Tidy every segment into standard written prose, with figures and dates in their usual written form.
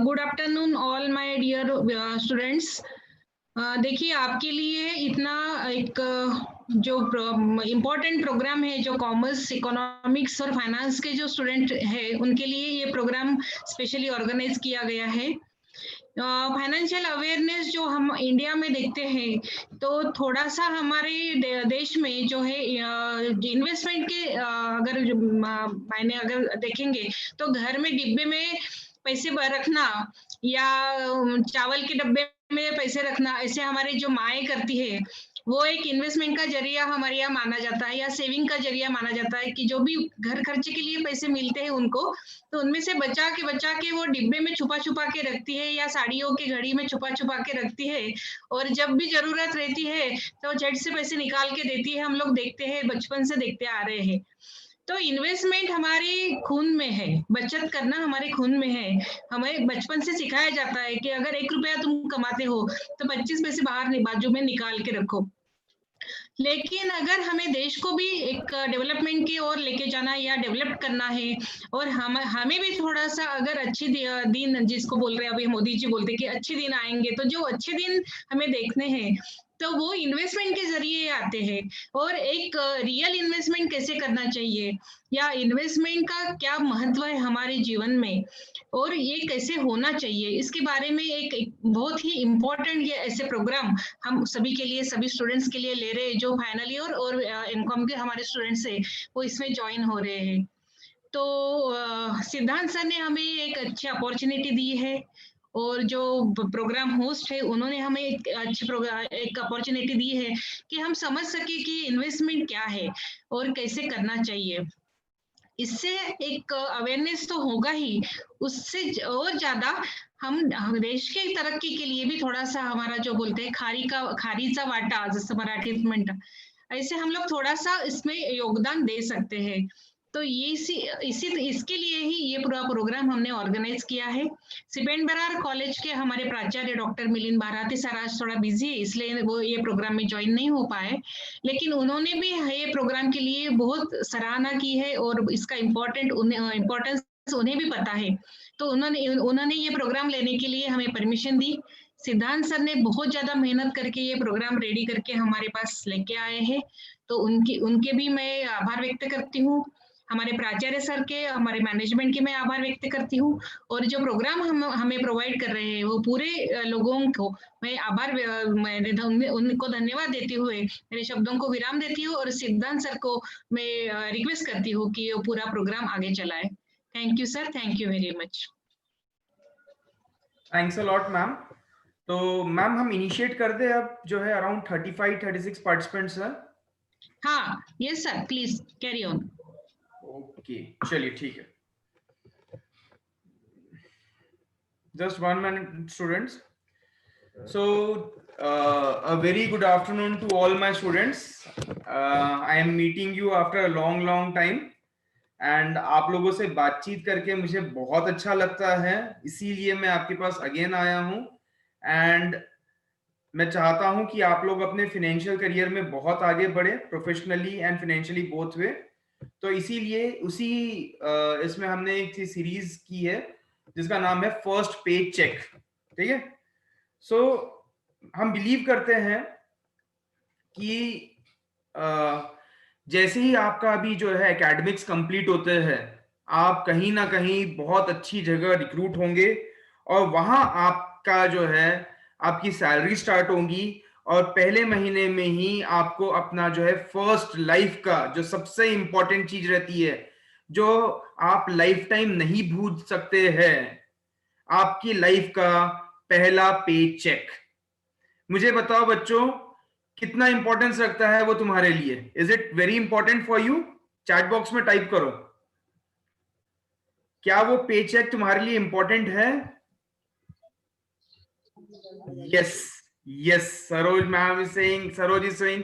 Good afternoon all my dear students. देखिए, आपके लिए इतना एक जो इम्पोर्टेंट प्रोग्राम है, जो कॉमर्स, इकोनॉमिक्स और फाइनेंस के जो स्टूडेंट है उनके लिए ये प्रोग्राम स्पेशली ऑर्गेनाइज किया गया है। फाइनेंशियल अवेयरनेस जो हम इंडिया में देखते हैं, तो थोड़ा सा हमारे देश में जो है इन्वेस्टमेंट के अगर मायने अगर देखेंगे तो घर में डिब्बे में पैसे रखना या चावल के डब्बे में पैसे रखना, ऐसे हमारी जो माएँ करती है, वो एक इन्वेस्टमेंट का जरिया हमारे यहाँ माना जाता है या सेविंग का जरिया माना जाता है कि जो भी घर खर्चे के लिए पैसे मिलते हैं उनको, तो उनमें से बचा के वो डिब्बे में छुपा के रखती है या साड़ियों की घड़ी में छुपा के रखती है, और जब भी जरूरत रहती है तो झट से पैसे निकाल के देती है। हम लोग देखते हैं, बचपन से देखते आ रहे हैं। तो इन्वेस्टमेंट हमारे खून में है, बचत करना हमारे खून में है। हमें बचपन से सिखाया जाता है कि अगर 1 रुपया तुम कमाते हो तो 25 पैसे बाहर बाजू में निकाल के रखो। लेकिन अगर हमें देश को भी एक डेवलपमेंट की ओर लेके जाना है या डेवलप करना है, और हमें भी थोड़ा सा अगर अच्छी दिन, जिसको बोल रहे हैं अभी मोदी जी बोलते हैं कि अच्छे दिन आएंगे, तो जो अच्छे दिन हमें देखने हैं तो वो इन्वेस्टमेंट के जरिए आते हैं। और एक रियल इन्वेस्टमेंट कैसे करना चाहिए या इन्वेस्टमेंट का क्या महत्व है हमारे जीवन में और ये कैसे होना चाहिए, इसके बारे में एक बहुत ही इम्पोर्टेंट ये ऐसे प्रोग्राम हम सभी के लिए, सभी स्टूडेंट्स के लिए ले रहे हैं, जो फाइनल ईयर और एमकॉम के हमारे स्टूडेंट्स हैं वो इसमें ज्वाइन हो रहे हैं। तो सिद्धांत सर ने हमें एक अच्छी अपॉर्चुनिटी दी है, और जो प्रोग्राम होस्ट है उन्होंने हमें एक अच्छी एक अपॉर्चुनिटी दी है कि हम समझ सके कि इन्वेस्टमेंट क्या है और कैसे करना चाहिए। इससे एक अवेयरनेस तो होगा ही, उससे और ज्यादा हम देश की तरक्की के लिए भी थोड़ा सा हमारा जो बोलते हैं खारीचा वाटा, जसं मराठीत म्हणतात, ऐसे हम लोग थोड़ा सा इसमें योगदान दे सकते हैं। तो ये इसके लिए ही ये पूरा प्रोग्राम हमने ऑर्गेनाइज किया है। सिपेंड बरार कॉलेज के हमारे प्राचार्य डॉक्टर मिलिंद भारती सर आज थोड़ा बिजी है, इसलिए वो ये प्रोग्राम में ज्वाइन नहीं हो पाए, लेकिन उन्होंने भी ये प्रोग्राम के लिए बहुत सराहना की है और इसका इम्पोर्टेंस उन्हें भी पता है। तो उन्होंने ये प्रोग्राम लेने के लिए हमें परमिशन दी। सिद्धांत सर ने बहुत ज्यादा मेहनत करके ये प्रोग्राम रेडी करके हमारे पास लेके आए हैं, तो उनके भी मैं आभार व्यक्त करती हूँ। हमारे प्राचार्य सर के, हमारे मैनेजमेंट के मैं आभार व्यक्त करती हूँ, और जो प्रोग्राम हमें प्रोवाइड कर रहे हैं वो पूरे लोगों को मैं उनको धन्यवाद देते हुए मेरे शब्दों को विराम देती हूँ, और सिद्धांत सर को मैं रिक्वेस्ट करती हूँ कि वो पूरा प्रोग्राम आगे चलाए। Thank you sir, thank you very much. Thanks a lot ma'am. तो मैम हम इनिशिएट कर दे, अब जो है अराउंड 35-36 पार्टिसिपेंट्स हैं। हाँ, yes sir, please carry on. Okay, चलिए ठीक है। Just 1 minute, students. So, a very good afternoon to all my students. I am meeting you after a long time. And आप लोगों से बातचीत करके मुझे बहुत अच्छा लगता है, इसीलिए मैं आपके पास अगेन आया हूं। एंड मैं चाहता हूं कि आप लोग अपने फाइनेंशियल करियर में बहुत आगे बढ़े, professionally and financially both way. तो इसीलिए इसमें हमने एक सीरीज की है जिसका नाम है फर्स्ट पे चेक, ठीक है। सो हम बिलीव करते हैं कि जैसे ही आपका अभी जो है एकेडमिक्स कंप्लीट होते हैं, आप कहीं ना कहीं बहुत अच्छी जगह रिक्रूट होंगे, और वहां आपका जो है आपकी सैलरी स्टार्ट होगी, और पहले महीने में ही आपको अपना जो है फर्स्ट लाइफ का जो सबसे इंपॉर्टेंट चीज रहती है, जो आप लाइफ टाइम नहीं भूल सकते हैं, आपकी लाइफ का पहला पे चेक। मुझे बताओ बच्चों, कितना इंपॉर्टेंस रखता है वो तुम्हारे लिए? Is it very important for you? Chat box में टाइप करो, क्या वो पे चेक तुम्हारे लिए इंपॉर्टेंट है? Yes yes, Saroj ma'am is saying, Saroj is saying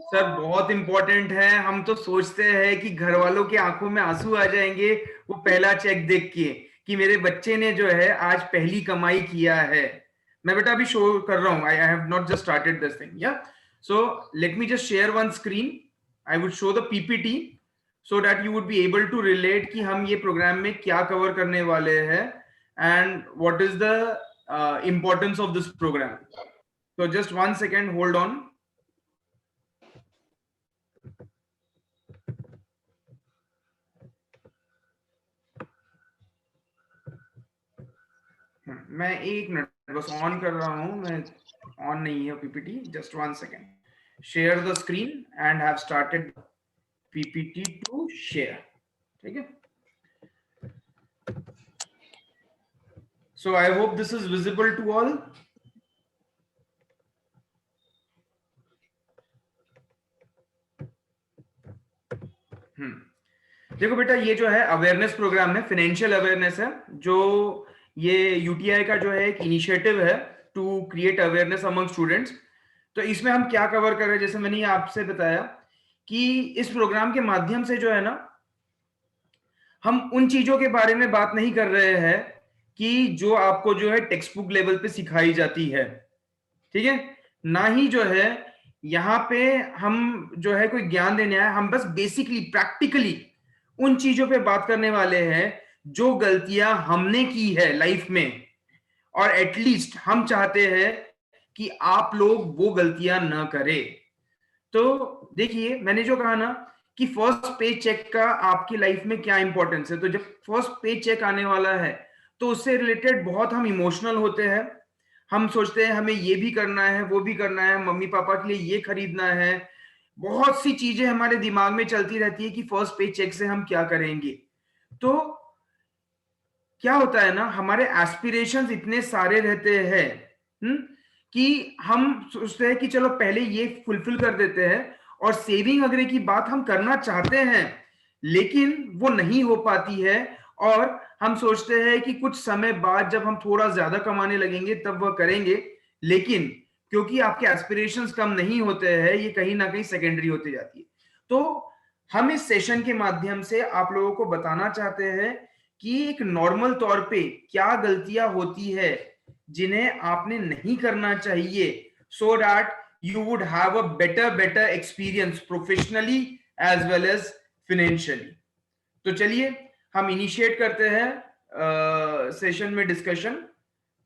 sir बहुत इंपॉर्टेंट है। हम तो सोचते हैं कि घर वालों की आंखों में आंसू आ जाएंगे वो पहला चेक देख के कि मेरे बच्चे ने जो है आज पहली कमाई किया है। मैं बेटा अभी शो कर रहा हूं, I have not just started this thing, या so let me just share one screen. I would show the PPT so that you would be able to relate कि हम ये प्रोग्राम में क्या कवर करने वाले हैं। and what is the importance of this program. So just 1 second, hold on. मैं 1 minute बस ऑन कर रहा हूं, मैं ऑन नहीं है PPT. Just 1 second. Share the screen and have started PPT to share. ठीक है. So I hope this is visible to all. देखो बेटा, ये जो है अवेयरनेस प्रोग्राम है, फाइनेंशियल अवेयरनेस है, जो ये यूटीआई का जो है एक इनिशिएटिव है to create awareness among students. तो इसमें हम क्या कवर कर रहे हैं, जैसे मैंने आपसे बताया कि इस प्रोग्राम के माध्यम से जो है ना, हम उन चीजों के बारे में बात नहीं कर रहे हैं कि जो आपको जो है टेक्स्ट बुक लेवल पे सिखाई जाती है. ठीक है. ना ही जो है यहाँ पे हम जो है कोई ज्ञान देने आए, हम बस बेसिकली प्रैक्टिकली उन चीजों पे बात करने वाले हैं जो गलतियां हमने की है लाइफ में, और एटलीस्ट हम चाहते हैं कि आप लोग वो गलतियां न करें. तो देखिए, मैंने जो कहा ना कि फर्स्ट पे चेक का आपकी लाइफ में क्या इंपॉर्टेंस है. तो जब फर्स्ट पे चेक आने वाला है तो उससे रिलेटेड बहुत हम इमोशनल होते हैं. हम सोचते हैं हमें ये भी करना है, वो भी करना है, मम्मी पापा के लिए ये खरीदना है, बहुत सी चीजें हमारे दिमाग में चलती रहती है कि फर्स्ट पे चेक से हम क्या करेंगे. तो क्या होता है ना, हमारे एस्पिरेशंस इतने सारे रहते हैं कि हम सोचते हैं कि चलो पहले ये फुलफिल कर देते हैं, और सेविंग वगैरह की बात हम करना चाहते हैं लेकिन वो नहीं हो पाती है, और हम सोचते हैं कि कुछ समय बाद जब हम थोड़ा ज्यादा कमाने लगेंगे तब वह करेंगे. लेकिन क्योंकि आपके एस्पिरेशंस कम नहीं होते हैं, ये कहीं ना कहीं सेकेंडरी होती जाती है. तो हम इस सेशन के माध्यम से आप लोगों को बताना चाहते हैं कि एक नॉर्मल तौर पे क्या गलतियां होती है जिन्हें आपने नहीं करना चाहिए, so that you would have a better experience professionally as well as financially. तो चलिए हम इनिशिएट करते हैं सेशन में डिस्कशन.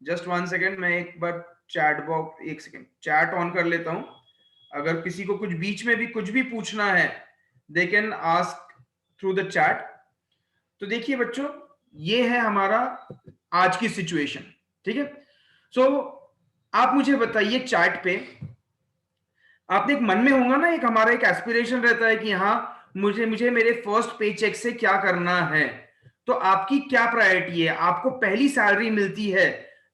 जस्ट 1 सेकेंड, मैं एक बार chat box, 1 second chat on कर लेता हूं. अगर किसी को कुछ बीच में भी कुछ भी पूछना है, they can ask through the chat. तो देखिए बच्चों, ये है हमारा आज की सिचुएशन. ठीक है. सो आप मुझे बताइए, चैट पे आपने एक मन में होगा ना, एक हमारा एक एस्पिरेशन रहता है कि हाँ मुझे मेरे फर्स्ट पे चेक से क्या करना है. तो आपकी क्या प्रायोरिटी है? आपको पहली सैलरी मिलती है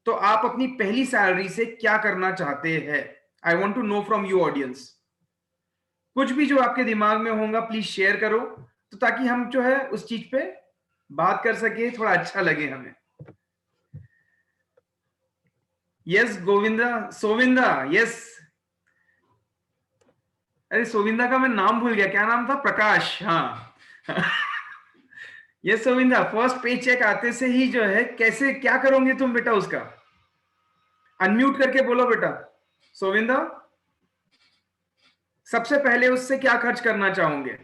तो आप अपनी पहली सैलरी से क्या करना चाहते हैं? I want to know from you audience. कुछ भी जो आपके दिमाग में होगा प्लीज शेयर करो, तो ताकि हम जो है उस चीज पे बात कर सके, थोड़ा अच्छा लगे हमें. Yes Govinda, Sovinda, yes. अरे सोविंदा का मैं नाम भूल गया, क्या नाम था? प्रकाश. हाँ. यस सोविंदा, फर्स्ट पे चेक आते से ही जो है कैसे क्या करोगे तुम बेटा उसका? अनम्यूट करके बोलो बेटा. सोविंदा, सबसे पहले उससे क्या खर्च करना चाहोगे?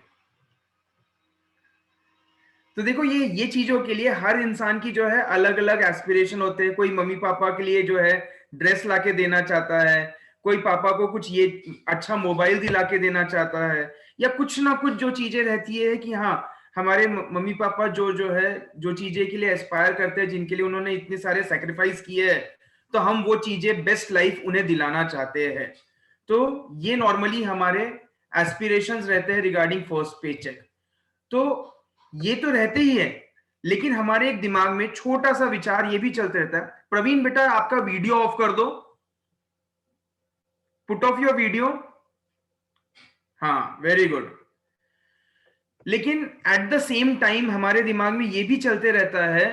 तो देखो, ये चीजों के लिए हर इंसान की जो है अलग अलग एस्पिरेशन होते हैं. कोई मम्मी पापा के लिए जो है ड्रेस लाके देना चाहता है, कोई पापा को कुछ ये अच्छा मोबाइल दिला के देना चाहता है, या कुछ ना कुछ जो चीजें रहती है कि हाँ हमारे मम्मी पापा जो है जो चीजें के लिए एस्पायर करते हैं, जिनके लिए उन्होंने इतने सारे सेक्रीफाइस किए हैं, तो हम वो चीजें बेस्ट लाइफ उन्हें दिलाना चाहते हैं. तो ये नॉर्मली हमारे एस्पिरेशंस रहते हैं रिगार्डिंग फर्स्ट पे चेक. तो ये तो रहते ही है, लेकिन हमारे एक दिमाग में छोटा सा विचार ये भी चलते रहता है. प्रवीण बेटा, आपका वीडियो ऑफ कर दो, पुट ऑफ योर वीडियो. हाँ, वेरी गुड. लेकिन एट द सेम टाइम हमारे दिमाग में ये भी चलते रहता है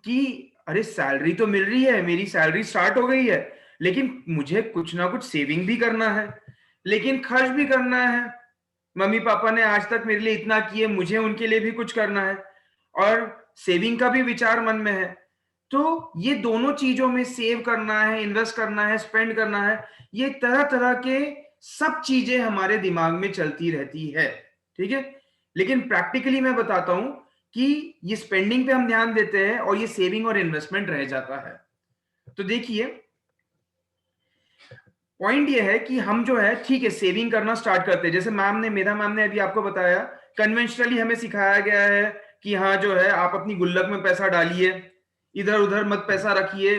कि अरे सैलरी तो मिल रही है, मेरी सैलरी स्टार्ट हो गई है, लेकिन मुझे कुछ ना कुछ सेविंग भी करना है, लेकिन खर्च भी करना है. मम्मी पापा ने आज तक मेरे लिए इतना किए, मुझे उनके लिए भी कुछ करना है, और सेविंग का भी विचार मन में है. तो ये दोनों चीजों में सेव करना है, इन्वेस्ट करना है, स्पेंड करना है, ये तरह तरह के सब चीजें हमारे दिमाग में चलती रहती है. ठीक है. लेकिन प्रैक्टिकली मैं बताता हूं कि ये स्पेंडिंग पे हम ध्यान देते हैं और ये सेविंग और इन्वेस्टमेंट रह जाता है। तो देखिए पॉइंट ये है कि हम जो है ठीक है सेविंग करना स्टार्ट करते हैं, जैसे मेधा मैम ने अभी आपको बताया, कन्वेंशनली हमें सिखाया गया है कि हाँ जो है आप अपनी गुल्लक में पैसा डालिए, इधर उधर मत पैसा रखिए,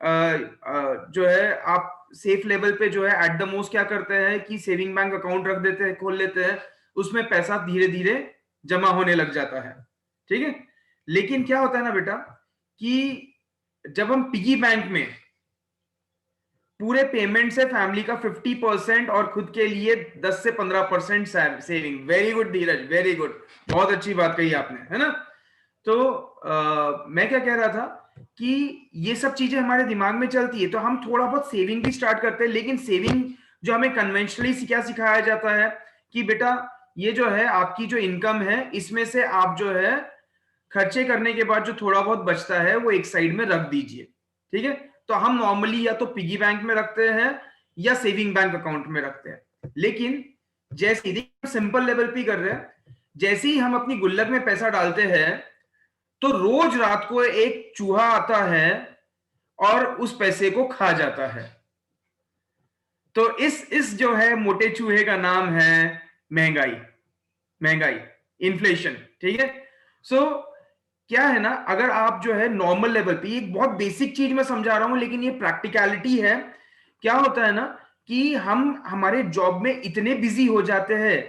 जो है आप सेफ लेवल पे जो है एट द मोस्ट क्या करते हैं कि सेविंग बैंक अकाउंट रख देते हैं, खोल लेते हैं, उसमें पैसा धीरे धीरे जमा होने लग जाता है, ठीक है। लेकिन क्या होता है ना बेटा कि जब हम पिगी बैंक में पूरे पेमेंट से फैमिली का 50% और खुद के लिए 10 से 15% सेविंग, वेरी गुड धीरज, वेरी गुड, बहुत अच्छी बात कही आपने, है ना। तो मैं क्या कह रहा था कि ये सब चीजें हमारे दिमाग में चलती है तो हम थोड़ा बहुत सेविंग भी स्टार्ट करते हैं, लेकिन सेविंग जो हमें कन्वेंशनली क्या सिखाया जाता है कि बेटा ये जो है आपकी जो इनकम है इसमें से आप जो है खर्चे करने के बाद जो थोड़ा बहुत बचता है वो एक साइड में रख दीजिए, ठीक है। तो हम नॉर्मली या तो पिगी बैंक में रखते हैं या सेविंग बैंक अकाउंट में रखते हैं, लेकिन जैसे सिंपल लेवल पे कर रहे हैं, जैसे ही हम अपनी गुल्लक में पैसा डालते हैं तो रोज रात को एक चूहा आता है और उस पैसे को खा जाता है। तो इस जो है मोटे चूहे का नाम है महंगाई, महंगाई, इन्फ्लेशन, ठीक है। सो क्या है ना, अगर आप जो है नॉर्मल लेवल पे, एक बहुत बेसिक चीज मैं समझा रहा हूं लेकिन ये प्रैक्टिकलिटी है, क्या होता है ना कि हम हमारे जॉब में इतने बिजी हो जाते हैं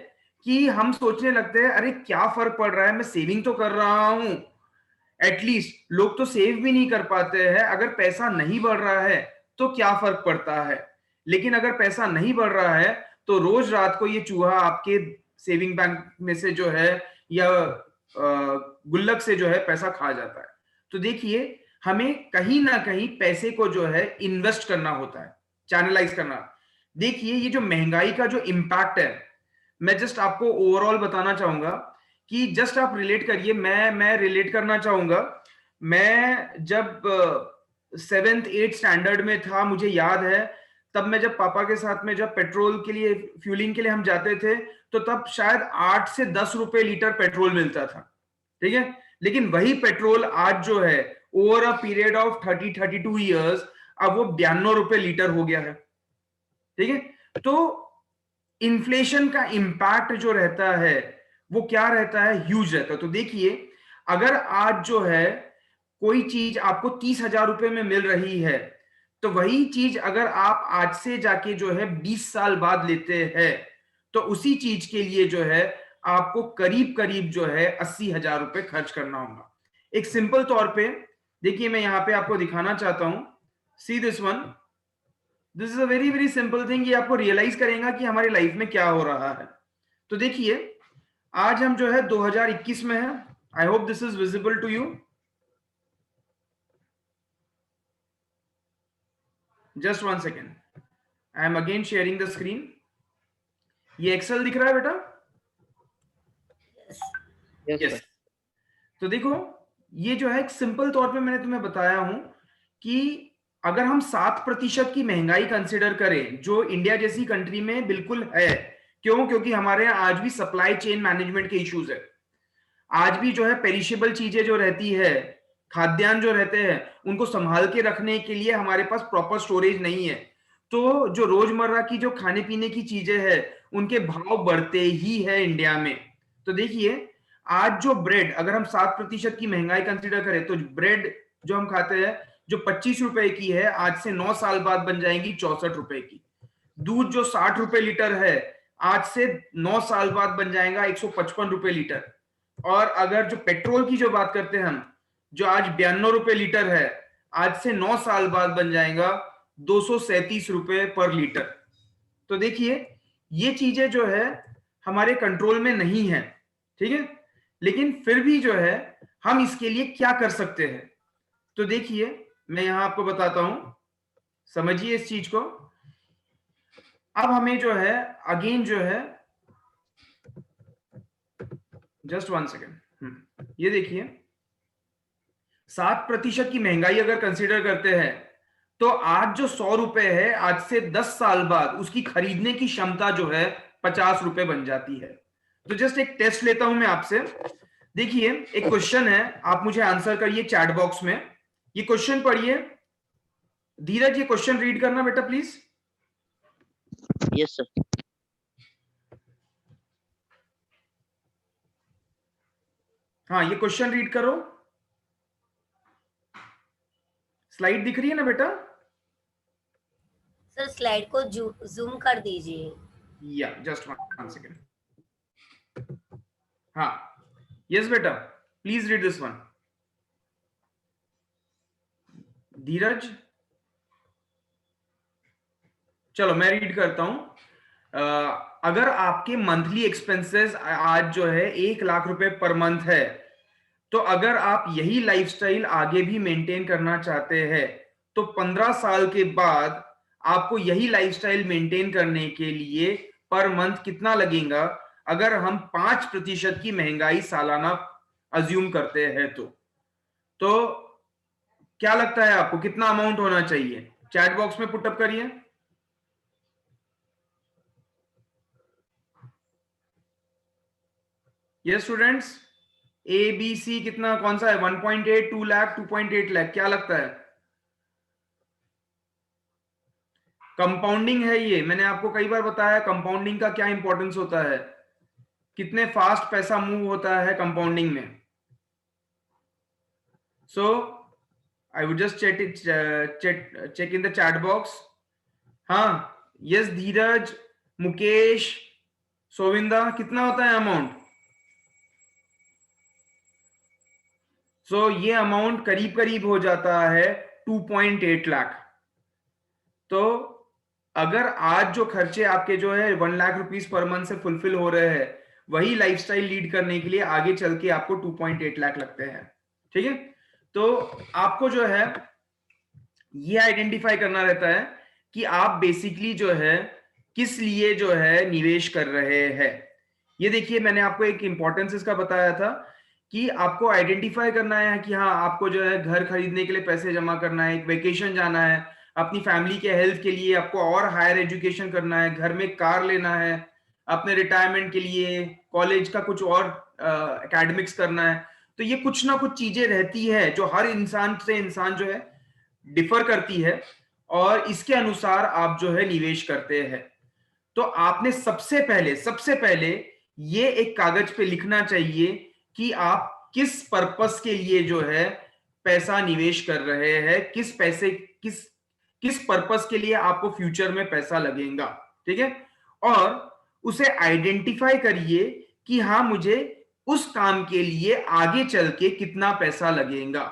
कि हम सोचने लगते हैं अरे क्या फर्क पड़ रहा है, मैं सेविंग तो कर रहा हूं, एटलीस्ट लोग तो सेव भी नहीं कर पाते हैं, अगर पैसा नहीं बढ़ रहा है तो क्या फर्क पड़ता है। लेकिन अगर पैसा नहीं बढ़ रहा है तो रोज रात को ये चूहा आपके सेविंग बैंक में से जो है या गुल्लक से जो है पैसा खा जाता है। तो देखिए हमें कहीं ना कहीं पैसे को जो है इन्वेस्ट करना होता है, चैनलाइज करना। देखिए ये जो महंगाई का जो इम्पैक्ट है, मैं जस्ट आपको ओवरऑल बताना चाहूंगा कि जस्ट आप रिलेट करिए, मैं रिलेट करना चाहूंगा। मैं जब 7th 8th स्टैंडर्ड में था, मुझे याद है, तब मैं जब पापा के साथ में जब पेट्रोल के लिए फ्यूलिंग के लिए हम जाते थे तो तब शायद 8 से 10 रुपए लीटर पेट्रोल मिलता था, ठीक है। लेकिन वही पेट्रोल आज जो है over a period of 32 years अब वो 92 रुपए लीटर हो गया है, ठीक है। तो इन्फ्लेशन का इंपैक्ट जो रहता है वो क्या रहता है, ह्यूज रहता है। तो देखिए अगर आज जो है कोई चीज आपको 30,000 रुपए में मिल रही है तो वही चीज अगर आप आज से जाके जो है 20 साल बाद लेते हैं तो उसी चीज के लिए जो है आपको करीब करीब जो है 80,000 रुपए खर्च करना होगा। एक सिंपल तौर पे देखिए मैं यहां पे आपको दिखाना चाहता हूं, see this one, this is a very very simple thing, ये आपको रियलाइज करेगा कि हमारी लाइफ में क्या हो रहा है। तो देखिए आज हम जो है 2021 में है, I hope this is visible to you, just 1 second, I am again sharing the screen. ये एक्सेल दिख रहा है बेटा? यस। तो देखो ये जो है एक सिंपल तौर पे मैंने तुम्हें बताया हूं कि अगर हम 7% की महंगाई कंसिडर करें जो इंडिया जैसी कंट्री में बिल्कुल है, क्यों? क्योंकि हमारे यहाँ आज भी सप्लाई चेन मैनेजमेंट के इश्यूज है, आज भी जो है पेरिशेबल चीजें जो रहती है, खाद्यान्न जो रहते हैं उनको संभाल के रखने के लिए हमारे पास प्रॉपर स्टोरेज नहीं है। तो जो रोजमर्रा की जो खाने पीने की चीजें हैं उनके भाव बढ़ते ही है इंडिया में। तो देखिए आज जो ब्रेड, अगर हम 7% की महंगाई कंसिडर करें तो ब्रेड जो हम खाते हैं जो 25 रुपए की है आज से 9 साल बाद बन जाएंगी 64 रुपए की। दूध जो 60 रुपए लीटर है आज से 9 साल बाद बन जाएगा 155 रुपए लीटर। और अगर जो पेट्रोल की जो बात करते हैं हम, जो आज 92 रुपए लीटर है आज से 9 साल बाद बन जाएगा 237 रुपए पर लीटर। तो देखिए ये चीजें जो है हमारे कंट्रोल में नहीं है, ठीक है, लेकिन फिर भी जो है हम इसके लिए क्या कर सकते हैं। तो देखिए मैं यहां आपको बताता हूं, समझिए इस चीज को। अब हमें जो है अगेन जो है जस्ट 1 सेकेंड, ये देखिए 7% की महंगाई अगर कंसीडर करते हैं तो आज जो 100 रुपए है आज से 10 साल बाद उसकी खरीदने की क्षमता जो है 50 रुपए बन जाती है। तो जस्ट एक टेस्ट लेता हूं मैं आपसे, देखिए एक क्वेश्चन है, आप मुझे आंसर करिए चैट बॉक्स में। ये क्वेश्चन पढ़िए। धीरज ये क्वेश्चन रीड करना बेटा प्लीज। Yes sir. हाँ ये क्वेश्चन रीड करो। स्लाइड दिख रही है ना बेटा? सर स्लाइड को जूम कर दीजिए। या जस्ट 1 सेकेंड। हाँ यस बेटा प्लीज रीड दिस वन। धीरज चलो मैं रीड करता हूं। अगर आपके मंथली एक्सपेंसेस आज जो है 1 लाख रुपए पर मंथ है, तो अगर आप यही लाइफस्टाइल आगे भी मेंटेन करना चाहते हैं तो 15 साल के बाद आपको यही लाइफस्टाइल मेंटेन करने के लिए पर मंथ कितना लगेगा, अगर हम 5% की महंगाई सालाना अज्यूम करते हैं तो क्या लगता है आपको कितना अमाउंट होना चाहिए? चैट बॉक्स में पुटअप करिए। Yes students, A B C कितना कौन सा है? 1.8, 2 लाख, 2.8 लाख, क्या लगता है? कंपाउंडिंग है ये, मैंने आपको कई बार बताया कंपाउंडिंग का क्या इंपॉर्टेंस होता है, कितने फास्ट पैसा मूव होता है कंपाउंडिंग में। So I would just check in the chat box. हाँ यस धीरज, मुकेश, सोविंदा, कितना होता है अमाउंट? सो ये अमाउंट करीब करीब हो जाता है 2.8 लाख। तो अगर आज जो खर्चे आपके जो है 1 लाख रुपीस पर मंथ से फुलफिल हो रहे हैं, वही लाइफस्टाइल लीड करने के लिए आगे चल के आपको 2.8 लाख लगते हैं। ठीक है, तो आपको जो है ये आइडेंटिफाई करना रहता है कि आप बेसिकली जो है किस लिए जो है निवेश कर रहे हैं। ये देखिए मैंने आपको एक इंपॉर्टेंस इसका बताया था कि आपको आइडेंटिफाई करना है कि हाँ आपको जो है घर खरीदने के लिए पैसे जमा करना है, एक वेकेशन जाना है, अपनी फैमिली के हेल्थ के लिए आपको और हायर एजुकेशन करना है, घर में कार लेना है, अपने रिटायरमेंट के लिए कॉलेज का कुछ और एकेडमिक्स करना है। तो ये कुछ ना कुछ चीजें रहती है जो हर इंसान से इंसान जो है डिफर करती है और इसके अनुसार आप जो है निवेश करते हैं। तो आपने सबसे पहले ये एक कागज पे लिखना चाहिए कि आप किस पर्पस के लिए जो है पैसा निवेश कर रहे हैं, किस पर्पस के लिए आपको फ्यूचर में पैसा लगेगा। ठीक है, और उसे आइडेंटिफाई करिए कि हाँ मुझे उस काम के लिए आगे चल के कितना पैसा लगेगा,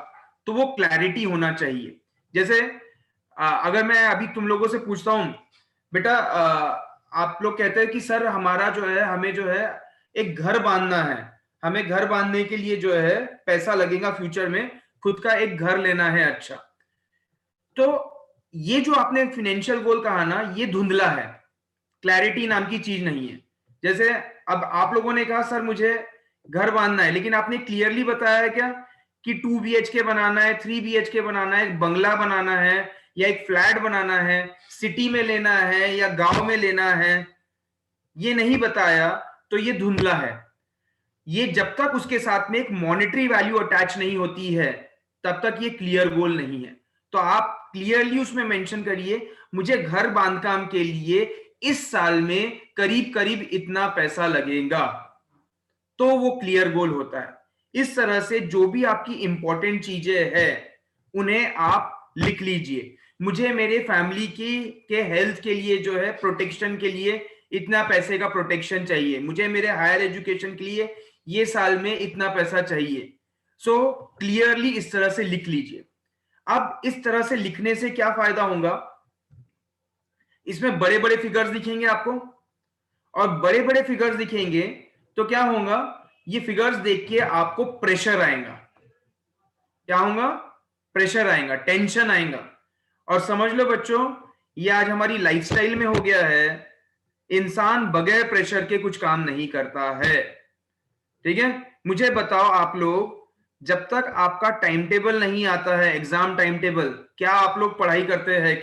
तो वो क्लैरिटी होना चाहिए। जैसे अगर मैं अभी तुम लोगों से पूछता हूं बेटा, आप लोग कहते हैं कि सर हमारा जो है हमें जो है एक घर बांधना है, हमें घर बांधने के लिए जो है पैसा लगेगा, फ्यूचर में खुद का एक घर लेना है। अच्छा, तो ये जो आपने फाइनेंशियल गोल कहा ना, ये धुंधला है, क्लैरिटी नाम की चीज नहीं है। जैसे अब आप लोगों ने कहा सर मुझे घर बांधना है, लेकिन आपने क्लियरली बताया क्या कि 2 BHK बनाना है, 3 BHK बनाना है, एक बंगला बनाना है या एक फ्लैट बनाना है, सिटी में लेना है या गांव में लेना है, ये नहीं बताया, तो ये धुंधला है। ये जब तक उसके साथ में एक मॉनेटरी वैल्यू अटैच नहीं होती है तब तक ये क्लियर गोल नहीं है। तो आप क्लियरली उसमें मेंशन करिए मुझे घर बांधकाम के लिए इस साल में करीब करीब इतना पैसा लगेगा, तो वो क्लियर गोल होता है। इस तरह से जो भी आपकी इंपॉर्टेंट चीजें हैं उन्हें आप लिख लीजिए। मुझे मेरे फैमिली के हेल्थ के लिए जो है प्रोटेक्शन के लिए इतना पैसे का प्रोटेक्शन चाहिए, मुझे मेरे हायर एजुकेशन के लिए ये साल में इतना पैसा चाहिए। सो क्लियरली इस तरह से लिख लीजिए। अब इस तरह से लिखने से क्या फायदा होगा, इसमें बड़े बड़े फिगर्स दिखेंगे आपको, और बड़े बड़े फिगर्स दिखेंगे तो क्या होगा, ये फिगर्स देख के आपको प्रेशर आएगा। क्या होगा? प्रेशर आएगा, टेंशन आएगा। और समझ लो बच्चों, ये आज हमारी लाइफस्टाइल में हो गया है, इंसान बगैर प्रेशर के कुछ काम नहीं करता है। ठीक है, मुझे बताओ आप लोग, जब तक आपका टाइम टेबल नहीं आता है, एग्जाम टाइम टेबल, क्या आप लोग पढ़ाई करते हैं?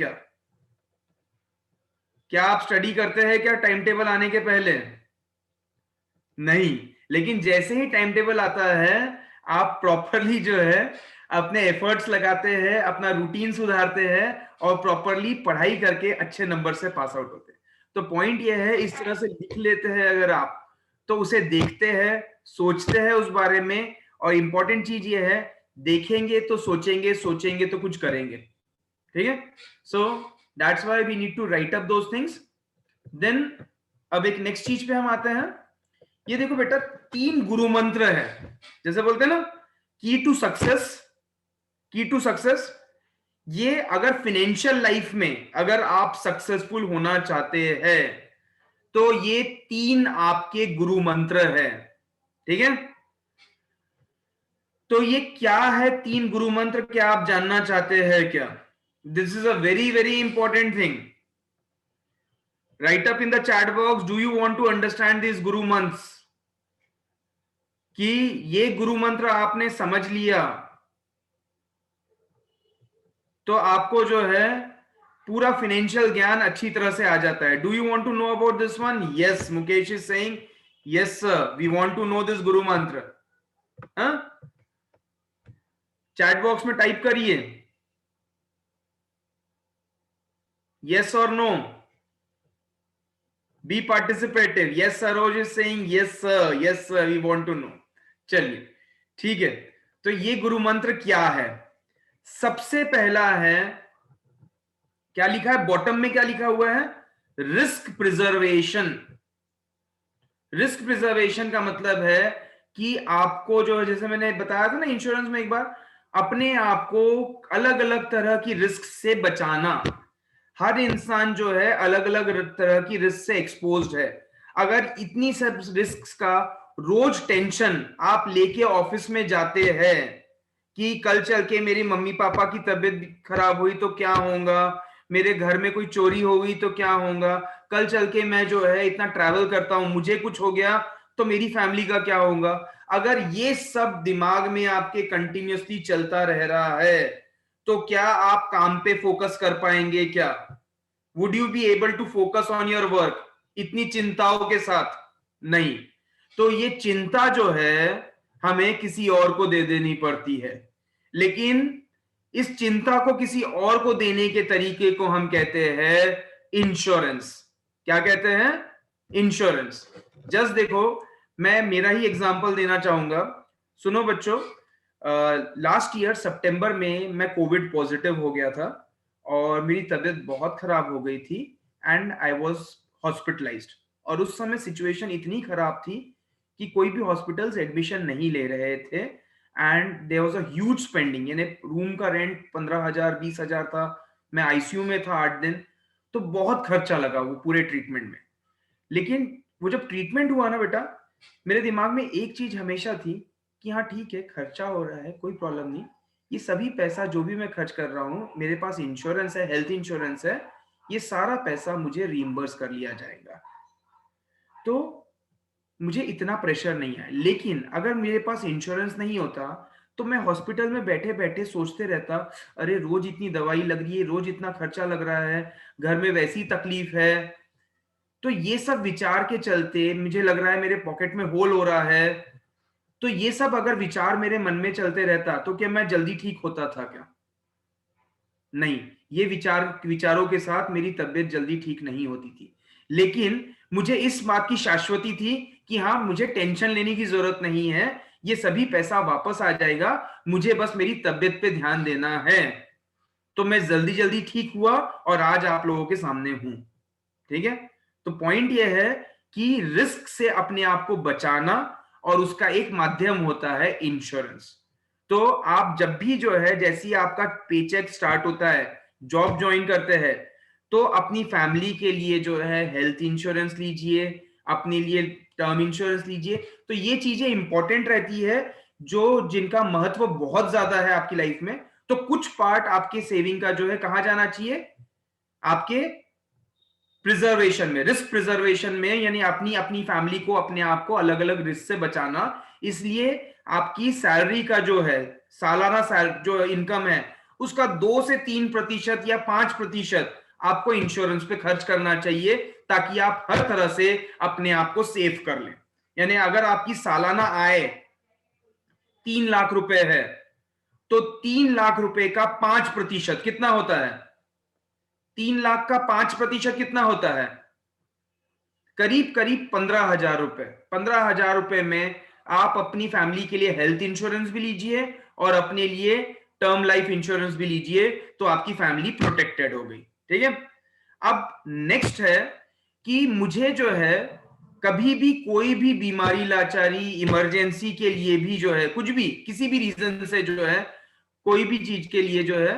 क्या आप स्टडी करते हैं क्या टाइम टेबल आने के पहले? नहीं, लेकिन जैसे ही टाइम टेबल आता है, आप प्रॉपरली जो है अपने एफर्ट्स लगाते हैं, अपना रूटीन सुधारते हैं और प्रॉपरली पढ़ाई करके अच्छे नंबर से पास आउट होते हैं। तो पॉइंट ये है, इस तरह से लिख लेते हैं अगर आप, तो उसे देखते हैं, सोचते हैं उस बारे में, और इंपॉर्टेंट चीज ये है, देखेंगे तो सोचेंगे, सोचेंगे तो कुछ करेंगे। ठीक है? So that's why we need to write up those things. Then अब एक नेक्स्ट चीज पे हम आते हैं। ये देखो बेटा, 3 गुरु मंत्र है, जैसे बोलते हैं ना, की टू सक्सेस, की टू सक्सेस। ये अगर फाइनेंशियल लाइफ में अगर आप सक्सेसफुल होना चाहते हैं तो ये 3 आपके गुरु मंत्र है। ठीक है? तो ये क्या है 3 गुरु मंत्र? क्या आप जानना चाहते हैं क्या? This is a very very important thing. Write up in the chat box, do you want to understand this guru mantra? कि ये गुरु मंत्र आपने समझ लिया तो आपको जो है पूरा फाइनेंशियल ज्ञान अच्छी तरह से आ जाता है। Do you want to know about this one? Yes, Mukesh is saying yes sir, we want to know this guru mantra. Chat box में टाइप करिए yes or no, be participative. Yes Saroj is saying yes sir, we want to know. चलिए ठीक है, तो ये गुरु मंत्र क्या है? सबसे पहला है, क्या लिखा है बॉटम में, क्या लिखा हुआ है? Risk preservation. रिस्क प्रिजर्वेशन का मतलब है कि आपको जो है, जैसे मैंने बताया था ना इंश्योरेंस में एक बार, अपने आप को अलग अलग तरह की रिस्क से बचाना। हर इंसान जो है अलग अलग तरह की रिस्क से एक्सपोज्ड है। अगर इतनी सब रिस्क का रोज टेंशन आप लेके ऑफिस में जाते हैं कि कल चल के मेरी मम्मी पापा की तबीयत खराब हुई तो क्या होगा, मेरे घर में कोई चोरी हो गई तो क्या होगा, कल चल के मैं जो है इतना ट्रैवल करता हूं, मुझे कुछ हो गया तो मेरी फैमिली का क्या होगा। अगर ये सब दिमाग में आपके कंटिन्यूअसली चलता रह रहा है तो क्या आप काम पे फोकस कर पाएंगे? क्या would you be able to focus on your work इतनी चिंताओं के साथ? नहीं। तो ये चिंता जो है हमें किसी और को दे देनी पड़ती है, लेकिन इस चिंता को किसी और को देने के तरीके को हम कहते हैं इंश्योरेंस। क्या कहते हैं? इंश्योरेंस। जस्ट देखो, मैं मेरा ही एग्जांपल देना चाहूंगा। सुनो बच्चों, लास्ट ईयर सितंबर में मैं कोविड पॉजिटिव हो गया था और मेरी तबीयत बहुत खराब हो गई थी एंड आई वाज हॉस्पिटलाइज्ड। और उस समय सिचुएशन इतनी खराब थी कि कोई भी हॉस्पिटल्स एडमिशन नहीं ले रहे थे and there was a huge spending. यानी रूम का रेंट 15,000 20,000 था, मैं आईसीयू में था 8 दिन, तो बहुत खर्चा लगा वो पूरे ट्रीटमेंट में। लेकिन वो जब ट्रीटमेंट हुआ ना बेटा, मेरे दिमाग में एक चीज हमेशा थी कि हाँ ठीक है, खर्चा हो रहा है, कोई प्रॉब्लम नहीं, ये सभी पैसा जो भी मैं खर्च कर रहा हूँ, मेरे पास इंश्योरेंस है, हेल्थ इंश्योरेंस है, ये सारा पैसा मुझे रीइंबर्स कर लिया जाएगा, तो मुझे इतना प्रेशर नहीं है। लेकिन अगर मेरे पास इंश्योरेंस नहीं होता तो मैं हॉस्पिटल में बैठे बैठे सोचते रहता, अरे रोज इतनी दवाई लग रही है, रोज इतना खर्चा लग रहा है, घर में वैसी तकलीफ है। तो ये सब विचार के चलते मुझे लग रहा है मेरे पॉकेट में होल हो रहा है। तो ये सब अगर विचार मेरे मन में चलते रहता तो क्या मैं जल्दी ठीक होता था क्या? नहीं, ये विचारों के साथ मेरी तबीयत जल्दी ठीक नहीं होती थी। लेकिन मुझे इस बात की शाश्वती थी कि हाँ, मुझे टेंशन लेने की जरूरत नहीं है, ये सभी पैसा वापस आ जाएगा, मुझे बस मेरी तबीयत पे ध्यान देना है। तो मैं जल्दी जल्दी ठीक हुआ और आज आप लोगों के सामने हूं। ठीक है? तो पॉइंट ये है कि रिस्क से अपने आप को बचाना, और उसका एक माध्यम होता है इंश्योरेंस। तो आप जब भी जो है, जैसे ही आपका पेचेक स्टार्ट होता है, जॉब ज्वाइन करते हैं, तो अपनी फैमिली के लिए जो है हेल्थ इंश्योरेंस लीजिए, अपने लिए टर्म इंश्योरेंस लीजिए। तो ये चीजें इंपॉर्टेंट रहती है जो जिनका महत्व बहुत ज्यादा है आपकी लाइफ में। तो कुछ पार्ट आपके सेविंग का जो है कहां जाना चाहिए? आपके प्रिजर्वेशन में, रिस्क प्रिजर्वेशन में, यानी अपनी अपनी फैमिली को, अपने आप को अलग अलग रिस्क से बचाना। इसलिए आपकी सैलरी का जो है सालाना जो इनकम है उसका 2 से 3% या 5% आपको इंश्योरेंस पे खर्च करना चाहिए, ताकि आप हर तरह से अपने आप को सेव कर लें। यानी अगर आपकी सालाना आय 3 लाख रुपए है तो 3 लाख रुपए का 5% कितना होता है? 3 लाख का 5% कितना होता है? करीब करीब 15,000 रुपए। 15,000 रुपए में आप अपनी फैमिली के लिए हेल्थ इंश्योरेंस भी लीजिए और अपने लिए टर्म लाइफ इंश्योरेंस भी लीजिए, तो आपकी फैमिली प्रोटेक्टेड हो गई। ठीक है। अब नेक्स्ट है कि मुझे जो है कभी भी कोई भी बीमारी, लाचारी, इमरजेंसी के लिए भी जो है कुछ भी किसी भी रीजन से जो है कोई भी चीज के लिए जो है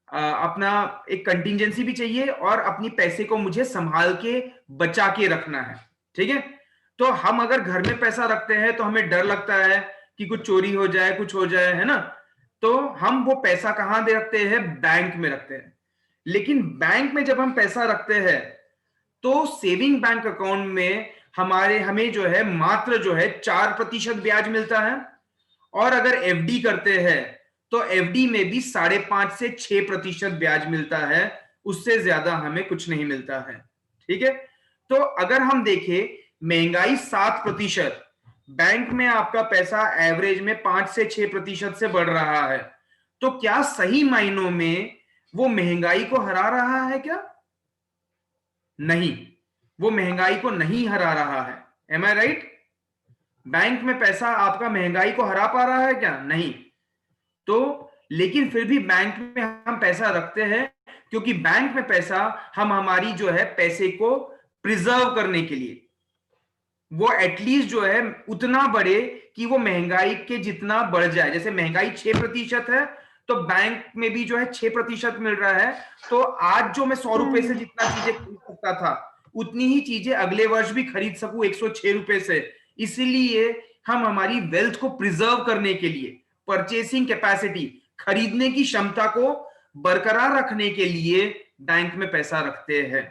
अपना एक कंटिजेंसी भी चाहिए और अपनी पैसे को मुझे संभाल के बचा के रखना है। ठीक है। तो हम अगर घर में पैसा रखते हैं तो हमें डर लगता है कि कुछ चोरी हो जाए, कुछ हो जाए, है ना। तो हम वो पैसा कहां दे रखते हैं? बैंक में रखते हैं। लेकिन बैंक में जब हम पैसा रखते हैं तो सेविंग बैंक अकाउंट में हमें जो है मात्र जो है 4% ब्याज मिलता है, और अगर एफडी करते हैं तो एफडी में भी 5.5 से 6% ब्याज मिलता है, उससे ज्यादा हमें कुछ नहीं मिलता है। ठीक है। तो अगर हम देखें महंगाई 7%, बैंक में आपका पैसा एवरेज में 5 से 6% से बढ़ रहा है, तो क्या सही मायनों में वो महंगाई को हरा रहा है क्या? नहीं, वो महंगाई को नहीं हरा रहा है। एम आई राइट? बैंक में पैसा आपका महंगाई को हरा पा रहा है क्या? नहीं। तो लेकिन फिर भी बैंक में हम पैसा रखते हैं, क्योंकि बैंक में पैसा हम हमारी जो है पैसे को प्रिजर्व करने के लिए, वो एटलीस्ट जो है उतना बढ़े कि वो महंगाई के जितना बढ़ जाए। जैसे महंगाई 6% है तो बैंक में भी जो है 6% मिल रहा है, तो आज जो मैं 100 रुपए से जितना चीजें खरीद सकता था उतनी ही चीजें अगले वर्ष भी खरीद सकूं 106 रुपए से। इसलिए हम हमारी वेल्थ को प्रिजर्व करने के लिए, परचेसिंग कैपेसिटी, खरीदने की क्षमता को बरकरार रखने के लिए बैंक में पैसा रखते हैं।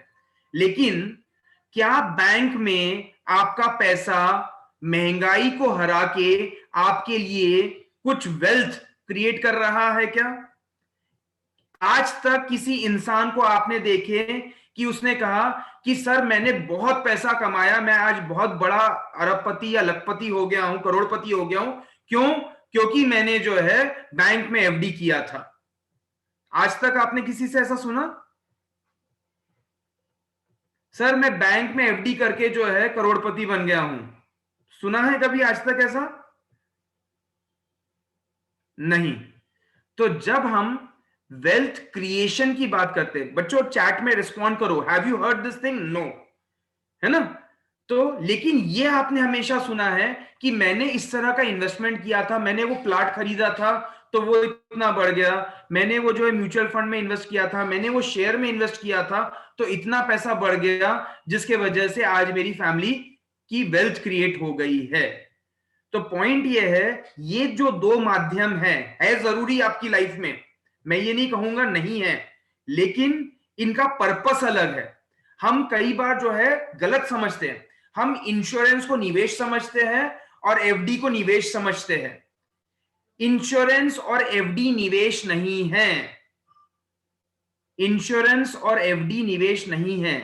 लेकिन क्या बैंक में आपका पैसा महंगाई को हरा के आपके लिए कुछ वेल्थ क्रिएट कर रहा है क्या? आज तक किसी इंसान को आपने देखे कि उसने कहा कि सर मैंने बहुत पैसा कमाया, मैं आज बहुत बड़ा अरबपति या लखपति हो गया हूं, करोड़पति हो गया हूं। क्यों? क्योंकि मैंने जो है बैंक में एफडी किया था। आज तक आपने किसी से ऐसा सुना? सर मैं बैंक में एफडी करके जो है करोड़पति बन गया हूं, सुना है कभी आज तक ऐसा? नहीं। तो जब हम वेल्थ क्रिएशन की बात करते हैं, बच्चों चैट में रिस्पॉन्ड करो, have you heard this thing? No, है ना। तो लेकिन ये आपने हमेशा सुना है कि मैंने इस तरह का इन्वेस्टमेंट किया था, मैंने वो प्लॉट खरीदा था तो वो इतना बढ़ गया, मैंने वो जो है म्यूचुअल फंड में इन्वेस्ट किया था, मैंने वो शेयर में इन्वेस्ट किया था तो इतना पैसा बढ़ गया, जिसके वजह से आज मेरी फैमिली की वेल्थ क्रिएट हो गई है। तो पॉइंट ये है, ये जो दो माध्यम है जरूरी आपकी लाइफ में, मैं ये नहीं कहूंगा नहीं है, लेकिन इनका पर्पस अलग है। हम कई बार जो है गलत समझते हैं, हम इंश्योरेंस को निवेश समझते हैं और एफडी को निवेश समझते हैं। इंश्योरेंस और एफडी निवेश नहीं है। इंश्योरेंस और एफडी निवेश नहीं है।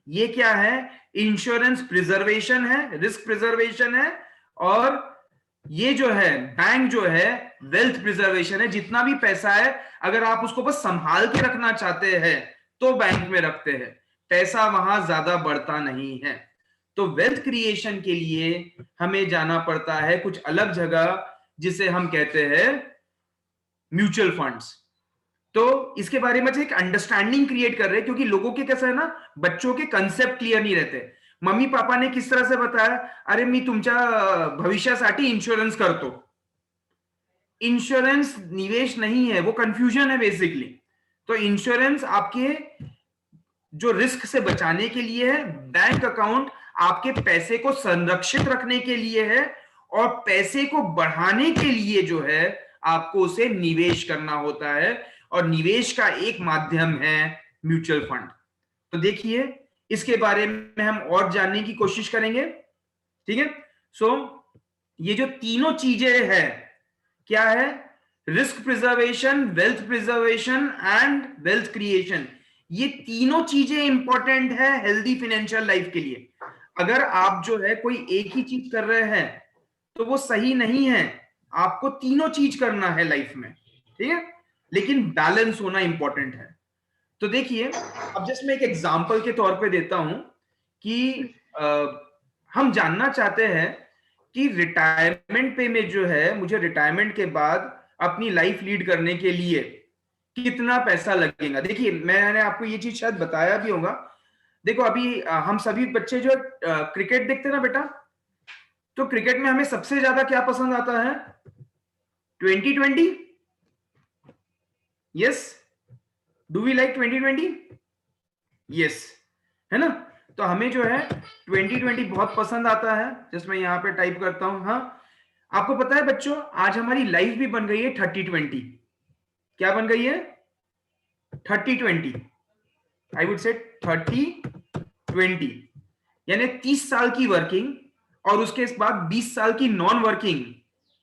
ये क्या है? इंश्योरेंस प्रिजर्वेशन है, रिस्क प्रिजर्वेशन है, और ये जो है बैंक जो है वेल्थ प्रिजर्वेशन है। जितना भी पैसा है अगर आप उसको बस संभाल के रखना चाहते हैं तो बैंक में रखते हैं, पैसा वहां ज्यादा बढ़ता नहीं है। तो वेल्थ क्रिएशन के लिए हमें जाना पड़ता है कुछ अलग जगह, जिसे हम कहते हैं म्यूचुअल फंड्स। तो इसके बारे में एक अंडरस्टैंडिंग क्रिएट कर रहे हैं, क्योंकि लोगों के कैसा है ना, बच्चों के कंसेप्ट क्लियर नहीं रहते। मम्मी पापा ने किस तरह से बताया, अरे मी तुमच्या भविष्यासाठी इंश्योरेंस करतो। इंश्योरेंस निवेश नहीं है, वो कंफ्यूजन है बेसिकली। तो इंश्योरेंस आपके जो रिस्क से बचाने के लिए है, बैंक अकाउंट आपके पैसे को संरक्षित रखने के लिए है, और पैसे को बढ़ाने के लिए जो है आपको उसे निवेश करना होता है, और निवेश का एक माध्यम है म्यूचुअल फंड। तो देखिए इसके बारे में हम और जानने की कोशिश करेंगे। ठीक है। सो ये जो तीनों चीजें हैं, क्या है? Risk preservation, wealth preservation and wealth creation. ये तीनों चीजें इंपॉर्टेंट है हेल्दी फाइनेंशियल लाइफ के लिए। अगर आप जो है कोई एक ही चीज कर रहे हैं तो वो सही नहीं है, आपको तीनों चीज करना है लाइफ में, ठीक है, लेकिन बैलेंस होना इंपॉर्टेंट है। तो देखिए, अब जस्ट मैं एक एग्जांपल के तौर पे देता हूं कि हम जानना चाहते हैं कि रिटायरमेंट पे में जो है, मुझे रिटायरमेंट के बाद अपनी लाइफ लीड करने के लिए कितना पैसा लगेगा। देखिए, मैंने आपको ये चीज शायद बताया भी होगा। देखो, अभी हम सभी बच्चे जो क्रिकेट देखते हैं ना बेटा, तो क्रिकेट में हमें सबसे ज्यादा क्या पसंद आता है? 2020। Yes, do we like 2020? Yes, है ना? तो हमें जो है 2020 बहुत पसंद आता है। जस्ट मैं यहां पे टाइप करता हूं। हाँ, आपको पता है बच्चों, आज हमारी लाइफ भी बन गई है 30-20। क्या बन गई है? 30-20। आई वुड से 30-20, यानी 30 साल की वर्किंग और उसके बाद 20 साल की नॉन वर्किंग,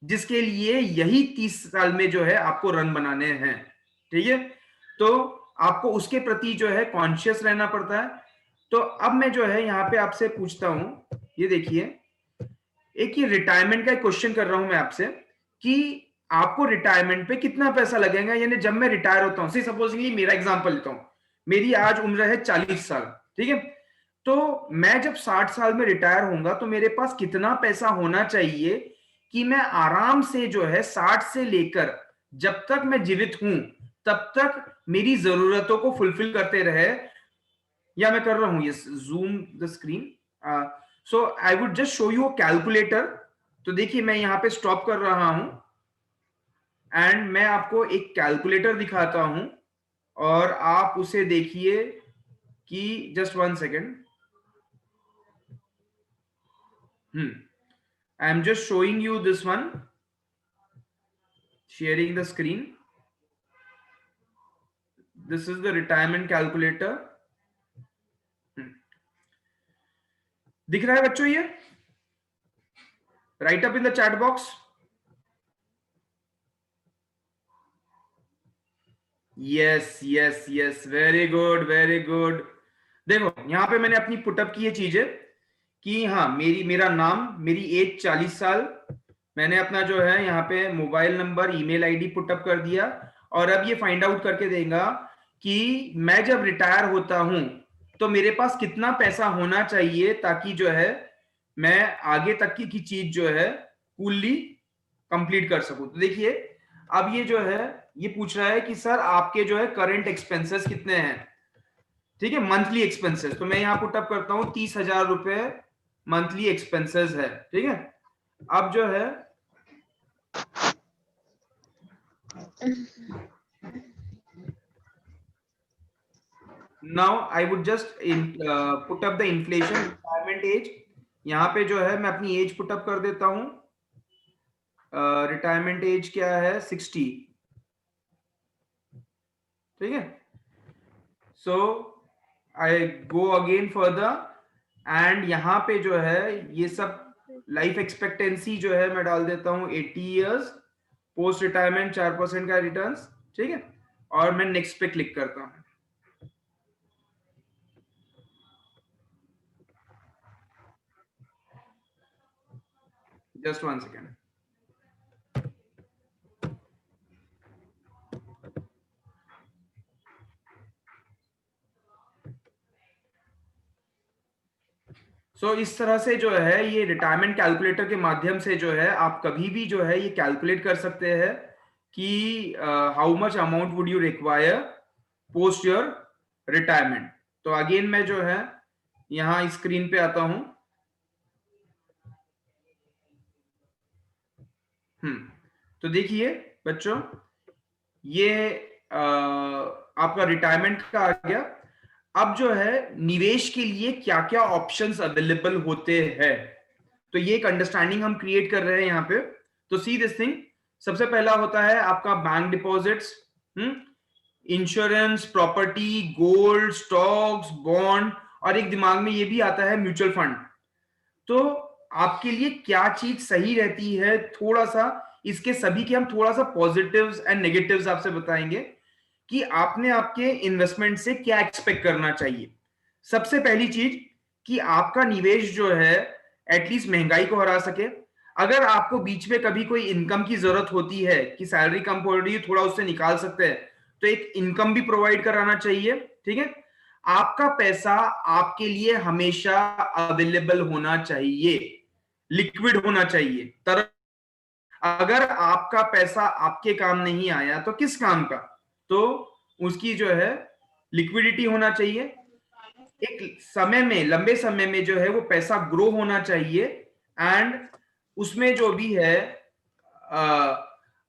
जिसके लिए यही 30 साल में जो है आपको रन बनाने हैं, ठीक है? तो आपको उसके प्रति जो है कॉन्शियस रहना पड़ता है। तो अब मैं जो है यहाँ पे आपसे पूछता हूं, ये देखिए, एक ये रिटायरमेंट का क्वेश्चन कर रहा हूं मैं आपसे कि आपको रिटायरमेंट पे कितना पैसा लगेगा, यानी जब मैं रिटायर होता हूं, सी सपोजिंगली मेरा एग्जांपल लेता हूं, मेरी आज उम्र है 40 साल, ठीक है? तो मैं जब 60 साल में रिटायर होऊंगा तो मेरे पास कितना पैसा होना चाहिए कि मैं आराम से जो है 60 से लेकर जब तक मैं जीवित हूं तब तक मेरी जरूरतों को फुलफिल करते रहे। या मैं कर रहा हूं ये zoom the screen. So I would just show you calculator. तो देखिए, मैं यहां पे स्टॉप कर रहा हूं एंड मैं आपको एक कैलकुलेटर दिखाता हूं और आप उसे देखिए कि just 1 second. I am just showing you this one, sharing the screen. This is the retirement calculator. दिख रहा है बच्चों ये? Write up in the chat box. Yes, yes, yes. Very good, very good. देखो, यहां पे मैंने अपनी पुटअप की ये चीजें कि हाँ, मेरा नाम, मेरी एज 40 साल, मैंने अपना जो है यहाँ पे mobile number, email ID put up कर दिया और अब ये फाइंड आउट करके देगा कि मैं जब रिटायर होता हूं तो मेरे पास कितना पैसा होना चाहिए ताकि जो है मैं आगे तक की चीज जो है कूलली कंप्लीट कर सकूं। तो देखिए, अब ये जो है ये पूछ रहा है कि सर आपके जो है करंट एक्सपेंसेस कितने हैं, ठीक है, मंथली एक्सपेंसेस। तो मैं यहाँ पुटअप करता हूँ 30,000 रुपए मंथली एक्सपेंसेस है, ठीक है? अब जो है now I would just put up the inflation retirement age. यहाँ पे जो है मैं अपनी एज पुटअप कर देता हूँ। रिटायरमेंट एज क्या है? 60, ठीक है? सो आई गो अगेन फर्दर एंड यहाँ पे जो है ये सब लाइफ एक्सपेक्टेंसी जो है मैं डाल देता हूँ 80 इयर्स, पोस्ट रिटायरमेंट 4% का रिटर्न्स, ठीक है? और मैं नेक्स्ट पे क्लिक करता हूँ। Just 1 second. सो इस तरह से जो है ये रिटायरमेंट कैलकुलेटर के माध्यम से जो है आप कभी भी जो है ये कैलकुलेट कर सकते हैं कि how much amount would you require post your retirement. तो अगेन मैं जो है यहाँ स्क्रीन पे आता हूं। तो देखिए बच्चों, ये आपका रिटायरमेंट का आ गया। अब जो है निवेश के लिए क्या क्या ऑप्शंस अवेलेबल होते हैं, तो ये एक अंडरस्टैंडिंग हम क्रिएट कर रहे हैं यहाँ पे। तो सी दिस थिंग, सबसे पहला होता है आपका bank deposits, insurance, property, gold, stocks, bond, और एक दिमाग में ये भी आता है म्यूचुअल फंड। तो आपके लिए क्या चीज सही रहती है, थोड़ा सा इसके सभी के हम थोड़ा सा पॉजिटिव्स एंड नेगेटिव्स आपसे बताएंगे कि आपने आपके इन्वेस्टमेंट से क्या एक्सपेक्ट करना चाहिए। सबसे पहली चीज कि आपका निवेश जो है एटलीस्ट महंगाई को हरा सके। अगर आपको बीच में कभी कोई इनकम की जरूरत होती है कि सैलरी कम पड़ रही है, थोड़ा उससे निकाल सकते हैं, तो एक इनकम भी प्रोवाइड कराना चाहिए। ठीक है, आपका पैसा आपके लिए हमेशा अवेलेबल होना चाहिए, लिक्विड होना चाहिए। तरह अगर आपका पैसा आपके काम नहीं आया तो किस काम का, तो उसकी जो है लिक्विडिटी होना चाहिए। एक समय में, लंबे समय में जो है वो पैसा ग्रो होना चाहिए, एंड उसमें जो भी है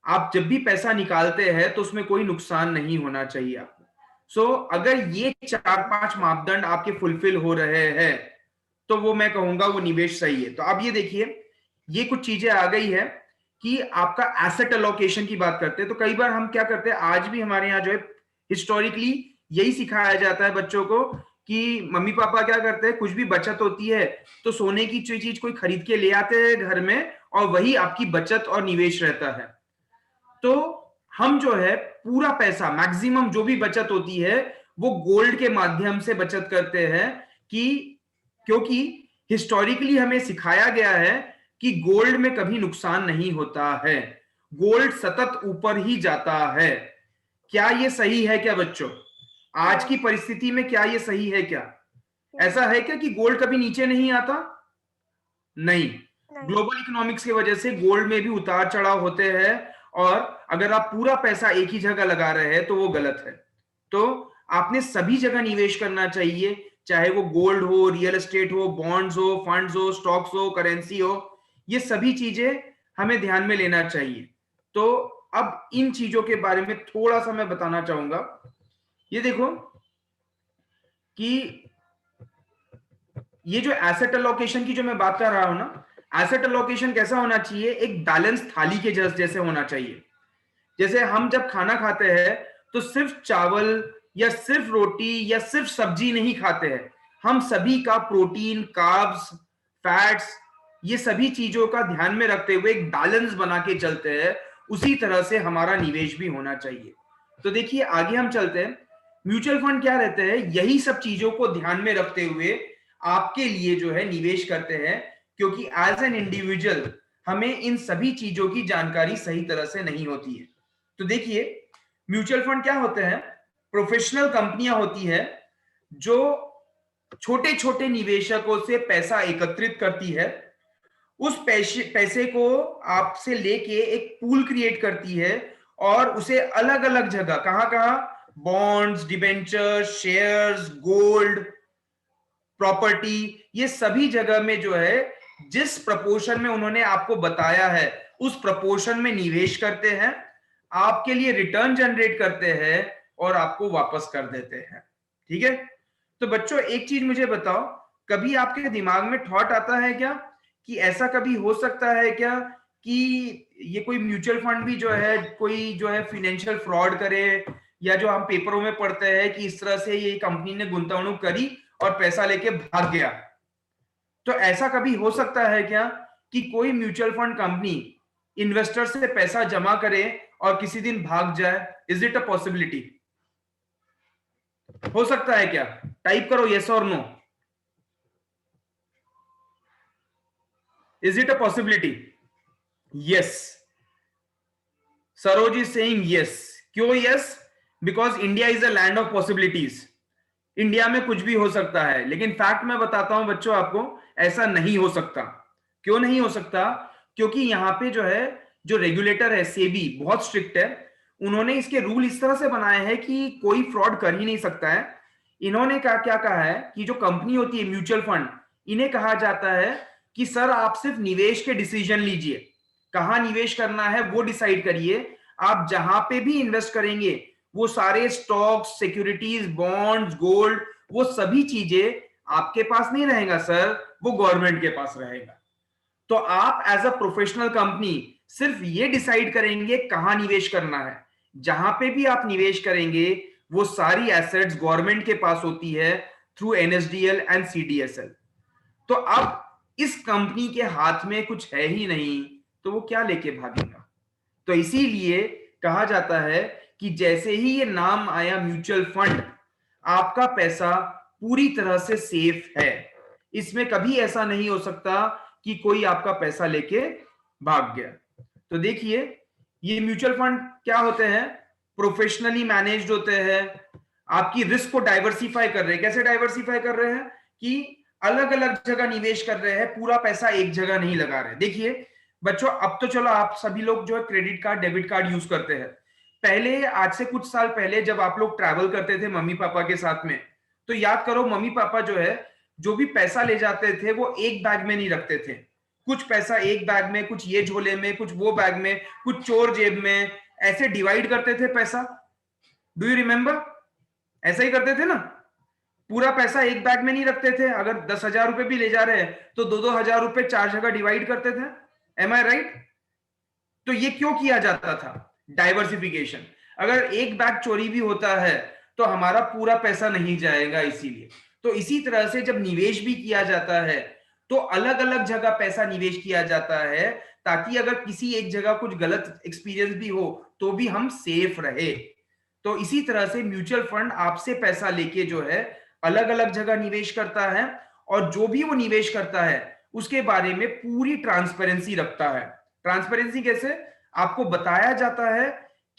आप जब भी पैसा निकालते हैं तो उसमें कोई नुकसान नहीं होना चाहिए आपको। सो अगर ये 4-5 मापदंड आपके फुलफिल हो रहे हैं तो वो मैं कहूंगा वो निवेश सही है। तो अब ये देखिए, ये कुछ चीजें आ गई है कि आपका एसेट एलोकेशन की बात करते हैं। तो कई बार हम क्या करते हैं, आज भी हमारे यहाँ जो है हिस्टोरिकली यही सिखाया जाता है बच्चों को कि मम्मी पापा क्या करते हैं, कुछ भी बचत होती है तो सोने की चीज कोई खरीद के ले आते हैं घर में, और वही आपकी बचत और निवेश रहता है। तो हम जो है पूरा पैसा, मैक्सिमम जो भी बचत होती है वो गोल्ड के माध्यम से बचत करते हैं, कि क्योंकि हिस्टोरिकली हमें सिखाया गया है कि गोल्ड में कभी नुकसान नहीं होता है, गोल्ड सतत ऊपर ही जाता है। क्या ये सही है क्या बच्चों? आज की परिस्थिति में क्या ये सही है क्या? ऐसा है क्या कि गोल्ड कभी नीचे नहीं आता? नहीं। ग्लोबल इकोनॉमिक्स की वजह से गोल्ड में भी उतार चढ़ाव होते हैं, और अगर आप पूरा पैसा एक ही जगह लगा रहे हैं तो वो गलत है। तो आपने सभी जगह निवेश करना चाहिए, चाहे वो गोल्ड हो, रियल एस्टेट हो, बॉन्ड्स हो, फंड्स हो, स्टॉक्स हो, करेंसी हो, ये सभी चीजें हमें ध्यान में लेना चाहिए। तो अब इन चीजों के बारे में थोड़ा सा मैं बताना चाहूंगा। ये देखो कि ये जो एसेट एलोकेशन की जो मैं बात कर रहा हूं ना, एसेट एलोकेशन कैसा होना चाहिए, एक बैलेंस थाली के जैसे होना चाहिए। जैसे हम जब खाना खाते हैं तो सिर्फ चावल या सिर्फ रोटी या सिर्फ सब्जी नहीं खाते हैं, हम सभी का प्रोटीन, कार्ब्स, फैट्स, ये सभी चीजों का ध्यान में रखते हुए एक बैलेंस बना के चलते हैं। उसी तरह से हमारा निवेश भी होना चाहिए। तो देखिए आगे हम चलते हैं। म्यूचुअल फंड क्या रहते हैं, यही सब चीजों को ध्यान में रखते हुए आपके लिए जो है निवेश करते हैं, क्योंकि एज एन इंडिविजुअल हमें इन सभी चीजों की जानकारी सही तरह से नहीं होती है। तो देखिए म्यूचुअल फंड क्या होते हैं, प्रोफेशनल कंपनियां होती है जो छोटे छोटे निवेशकों से पैसा एकत्रित करती है, उस पैसे को आपसे लेके एक पूल क्रिएट करती है, और उसे अलग अलग जगह, कहां कहां, bonds, debenture, shares, gold, property, ये सभी जगह में जो है जिस प्रपोर्शन में उन्होंने आपको बताया है उस प्रपोर्शन में निवेश करते हैं, आपके लिए रिटर्न जनरेट करते हैं और आपको वापस कर देते हैं। ठीक है, तो बच्चों एक चीज मुझे बताओ, कभी आपके दिमाग में थॉट आता है क्या कि ऐसा कभी हो सकता है क्या कि ये कोई म्यूचुअल फंड भी जो है कोई जो है फाइनेंशियल फ्रॉड करे, या जो हम पेपरों में पढ़ते हैं कि इस तरह से ये कंपनी ने गुंतवणूक करी और पैसा लेके भाग गया, तो ऐसा कभी हो सकता है क्या कि कोई म्यूचुअल फंड कंपनी इन्वेस्टर से पैसा जमा करे और किसी दिन भाग जाए? Is it a possibility? हो सकता है क्या? टाइप करो यस और no. Is it a possibility? Yes, Saroj is saying yes. क्यों yes? Because India is a land of possibilities. India में कुछ भी हो सकता है, लेकिन फैक्ट मैं बताता हूं बच्चों आपको, ऐसा नहीं हो सकता। क्यों नहीं हो सकता? क्योंकि यहाँ पे जो है जो रेगुलेटर है सेबी बहुत स्ट्रिक्ट है, उन्होंने इसके रूल इस तरह से बनाए हैं कि कोई फ्रॉड कर ही नहीं सकता है। इन्होंने क्या कहा है कि जो कंपनी होती है म्यूचुअल फंड, इन्हें कहा जाता है कि सर आप सिर्फ निवेश के डिसीजन लीजिए, कहां निवेश करना है वो डिसाइड करिए, आप जहां पे भी इन्वेस्ट करेंगे वो सारे स्टॉक्स, सिक्योरिटीज, बॉन्ड्स, गोल्ड, वो सभी चीजें आपके पास नहीं रहेगा सर, वो गवर्नमेंट के पास रहेगा। तो आप एज अ प्रोफेशनल कंपनी सिर्फ ये डिसाइड करेंगे कहां निवेश करना है, जहां पे भी आप निवेश करेंगे वो सारी एसेट्स गवर्नमेंट के पास होती है थ्रू एनएसडीएल एंड सीडीएसएल। तो अब इस कंपनी के हाथ में कुछ है ही नहीं, तो वो क्या लेके भागेगा? तो इसीलिए कहा जाता है कि जैसे ही ये नाम आया म्यूचुअल फंड, आपका पैसा पूरी तरह से सेफ है। इसमें कभी ऐसा नहीं हो सकता कि कोई आपका पैसा लेके भाग गया। तो देखिए ये म्यूचुअल फंड क्या होते हैं, प्रोफेशनली मैनेज्ड होते हैं, आपकी रिस्क को डाइवर्सिफाई कर रहे हैं। कैसे डाइवर्सिफाई कर रहे हैं कि अलग अलग जगह निवेश कर रहे हैं, पूरा पैसा एक जगह नहीं लगा रहे। देखिए बच्चों, अब तो चलो आप सभी लोग जो है credit card debit card use करते हैं। पहले, आज से कुछ साल पहले जब आप लोग ट्रैवल करते थे मम्मी पापा के साथ में, तो याद करो मम्मी पापा जो है जो भी पैसा ले जाते थे वो एक बैग में नहीं रखते थे। कुछ पैसा एक बैग में, कुछ ये झोले में, कुछ वो बैग में, कुछ चोर जेब में, ऐसे डिवाइड करते थे पैसा। Do you remember? ऐसा ही करते थे ना, पूरा पैसा एक बैग में नहीं रखते थे। अगर 10,000 रुपए भी ले जा रहे हैं तो 2-2 हजार रुपए 4 जगह डिवाइड करते थे। एम आई राइट? तो ये क्यों किया जाता था? डाइवर्सिफिकेशन। अगर एक बैग चोरी भी होता है तो हमारा पूरा पैसा नहीं जाएगा, इसीलिए। तो इसी तरह से जब निवेश भी किया जाता है तो अलग अलग जगह पैसा निवेश किया जाता है, ताकि अगर किसी एक जगह कुछ गलत एक्सपीरियंस भी हो तो भी हम सेफ रहे। तो इसी तरह से म्यूचुअल फंड आपसे पैसा लेके जो है अलग अलग जगह निवेश करता है, और जो भी वो निवेश करता है उसके बारे में पूरी ट्रांसपेरेंसी रखता है। ट्रांसपेरेंसी कैसे? आपको बताया जाता है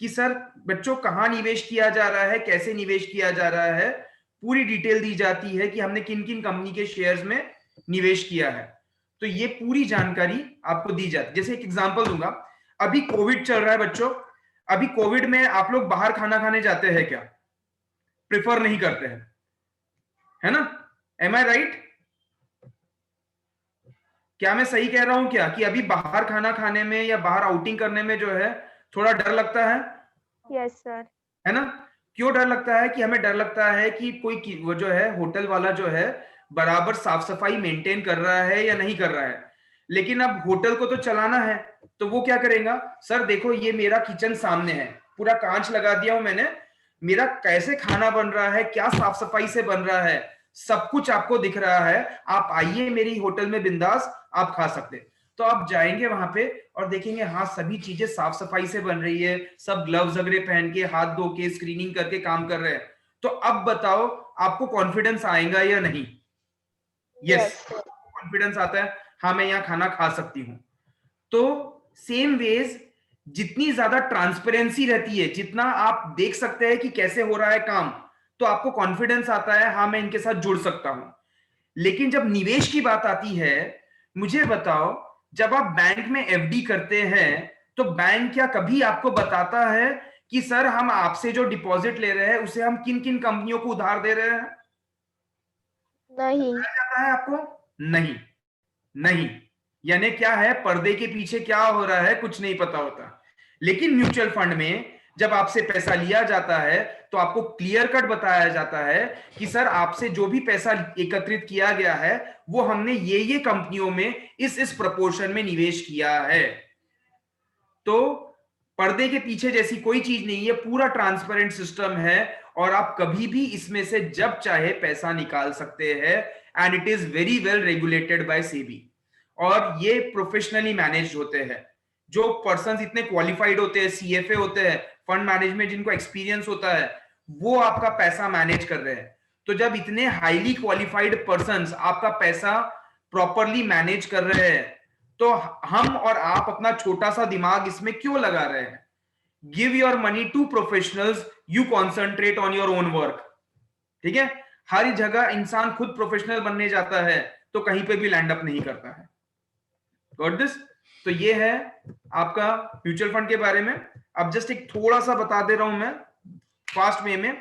कि सर बच्चों कहां निवेश किया जा रहा है, कैसे निवेश किया जा रहा है, पूरी डिटेल दी जाती है कि हमने किन किन कंपनी के शेयर्स में निवेश किया है। तो ये पूरी जानकारी आपको दी जाती है। जैसे एक एग्जांपल दूंगा, अभी कोविड चल रहा है बच्चों, अभी कोविड में आप लोग बाहर खाना खाने जाते हैं क्या? प्रेफर नहीं करते हैं, है ना? एम आई राइट? क्या मैं सही कह रहा हूं क्या कि अभी बाहर खाना खाने में या बाहर आउटिंग करने में जो है थोड़ा डर लगता है? Yes sir. है ना? क्यों डर लगता है? कि हमें डर लगता है कि कोई वो जो है होटल वाला जो है बराबर साफ सफाई मेंटेन कर रहा है या नहीं कर रहा है। लेकिन अब होटल को तो चलाना है, तो वो क्या करेगा? सर देखो ये मेरा किचन सामने है, पूरा कांच लगा दिया हूं मैंने, मेरा कैसे खाना बन रहा है, क्या साफ सफाई से बन रहा है, सब कुछ आपको दिख रहा है, आप आइए मेरी होटल में बिंदास आप खा सकते हैं। तो आप जाएंगे वहां पे और देखेंगे हाँ सभी चीजें साफ सफाई से बन रही है, सब ग्लव्स वगैरह पहन के हाथ धो के स्क्रीनिंग करके काम कर रहे हैं। तो अब बताओ आपको कॉन्फिडेंस आएगा या नहीं? यस, कॉन्फिडेंस आता है, हाँ मैं यहाँ खाना खा सकती हूँ। तो सेम वेज जितनी ज्यादा ट्रांसपेरेंसी रहती है, जितना आप देख सकते हैं कि कैसे हो रहा है काम, तो आपको कॉन्फिडेंस आता है हाँ मैं इनके साथ जुड़ सकता हूं। लेकिन जब निवेश की बात आती है, मुझे बताओ जब आप बैंक में एफडी करते हैं तो बैंक क्या कभी आपको बताता है कि सर हम आपसे जो डिपॉजिट ले रहे हैं उसे हम किन किन कंपनियों को उधार दे रहे हैं? नहीं। जाता है आपको? नहीं, नहीं। यानी क्या है, पर्दे के पीछे क्या हो रहा है कुछ नहीं पता होता। लेकिन म्यूचुअल फंड में जब आपसे पैसा लिया जाता है तो आपको क्लियर कट बताया जाता है कि सर आपसे जो भी पैसा एकत्रित किया गया है वो हमने ये कंपनियों में इस प्रपोर्शन में निवेश किया है। तो पर्दे के पीछे जैसी कोई चीज नहीं है, पूरा ट्रांसपेरेंट सिस्टम है और आप कभी भी इसमें से जब चाहे पैसा निकाल सकते हैं, and it is very well regulated by SEBI. और ये प्रोफेशनली मैनेज्ड होते हैं। जो पर्संस इतने क्वालिफाइड होते हैं, सीएफए होते हैं, फंड मैनेजमेंट जिनको एक्सपीरियंस होता है, वो आपका पैसा मैनेज कर रहे हैं। तो जब इतने हाईली क्वालिफाइड पर्संस आपका पैसा प्रॉपरली मैनेज कर रहे हैं, तो हम और आप अपना छोटा सा दिमाग इसमें क्यों लगा रहे हैं? Give your money to professionals, you concentrate on your own work. ठीक है? हर जगह इंसान खुद प्रोफेशनल बनने जाता है तो कहीं पे भी लैंड अप नहीं करता है। Got this? तो ये है आपका म्यूचुअल फंड के बारे में। अब जस्ट एक थोड़ा सा बता दे रहा हूं मैं फास्ट वे में।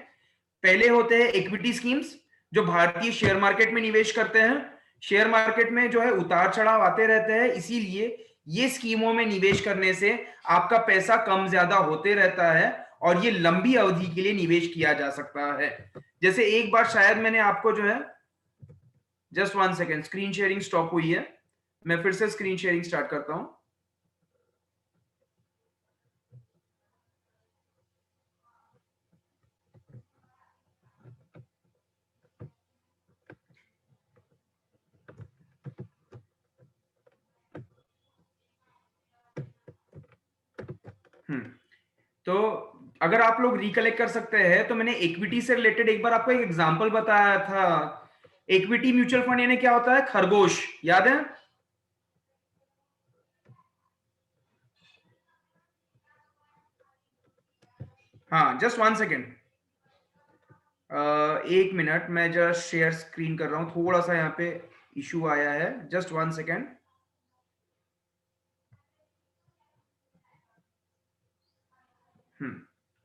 पहले होते हैं इक्विटी स्कीम्स, जो भारतीय शेयर मार्केट में निवेश करते हैं। शेयर मार्केट में जो है उतार चढ़ाव आते रहते हैं, इसीलिए ये स्कीमों में निवेश करने से आपका पैसा कम ज्यादा होते रहता है और ये लंबी अवधि के लिए निवेश किया जा सकता है। जैसे एक बार शायद मैंने आपको जो है, just 1 second, screen sharing stop हुई है, मैं फिर से स्क्रीन शेयरिंग स्टार्ट करता हूं। तो अगर आप लोग रिकलेक्ट कर सकते हैं तो मैंने इक्विटी से रिलेटेड एक बार आपको एक एग्जांपल बताया था इक्विटी म्यूचुअल फंड यानी क्या होता है? खरगोश, याद है? हाँ, जस्ट 1 सेकेंड, 1 मिनट, मैं जस्ट शेयर स्क्रीन कर रहा हूं, थोड़ा सा यहाँ पे इशू आया है, जस्ट 1 सेकेंड।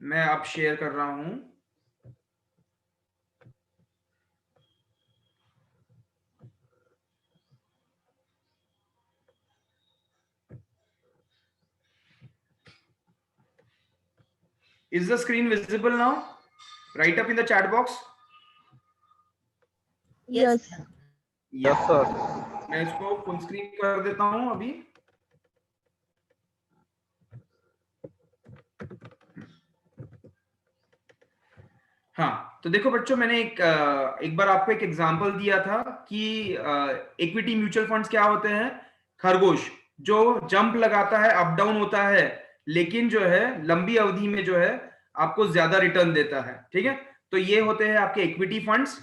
मैं अब शेयर कर रहा हूं। Is the screen visible now? Write up in the chat box. Yes. Yes sir. मैं इसको फुल स्क्रीन कर देता हूं अभी। हाँ, तो देखो बच्चों, मैंने एक बार आपको एक एग्जांपल दिया था कि इक्विटी म्यूचुअल फंड्स क्या होते हैं? खरगोश, जो जंप लगाता है, अप डाउन होता है, लेकिन जो है लंबी अवधि में जो है आपको ज्यादा रिटर्न देता है। ठीक है, तो ये होते हैं आपके इक्विटी फंड्स।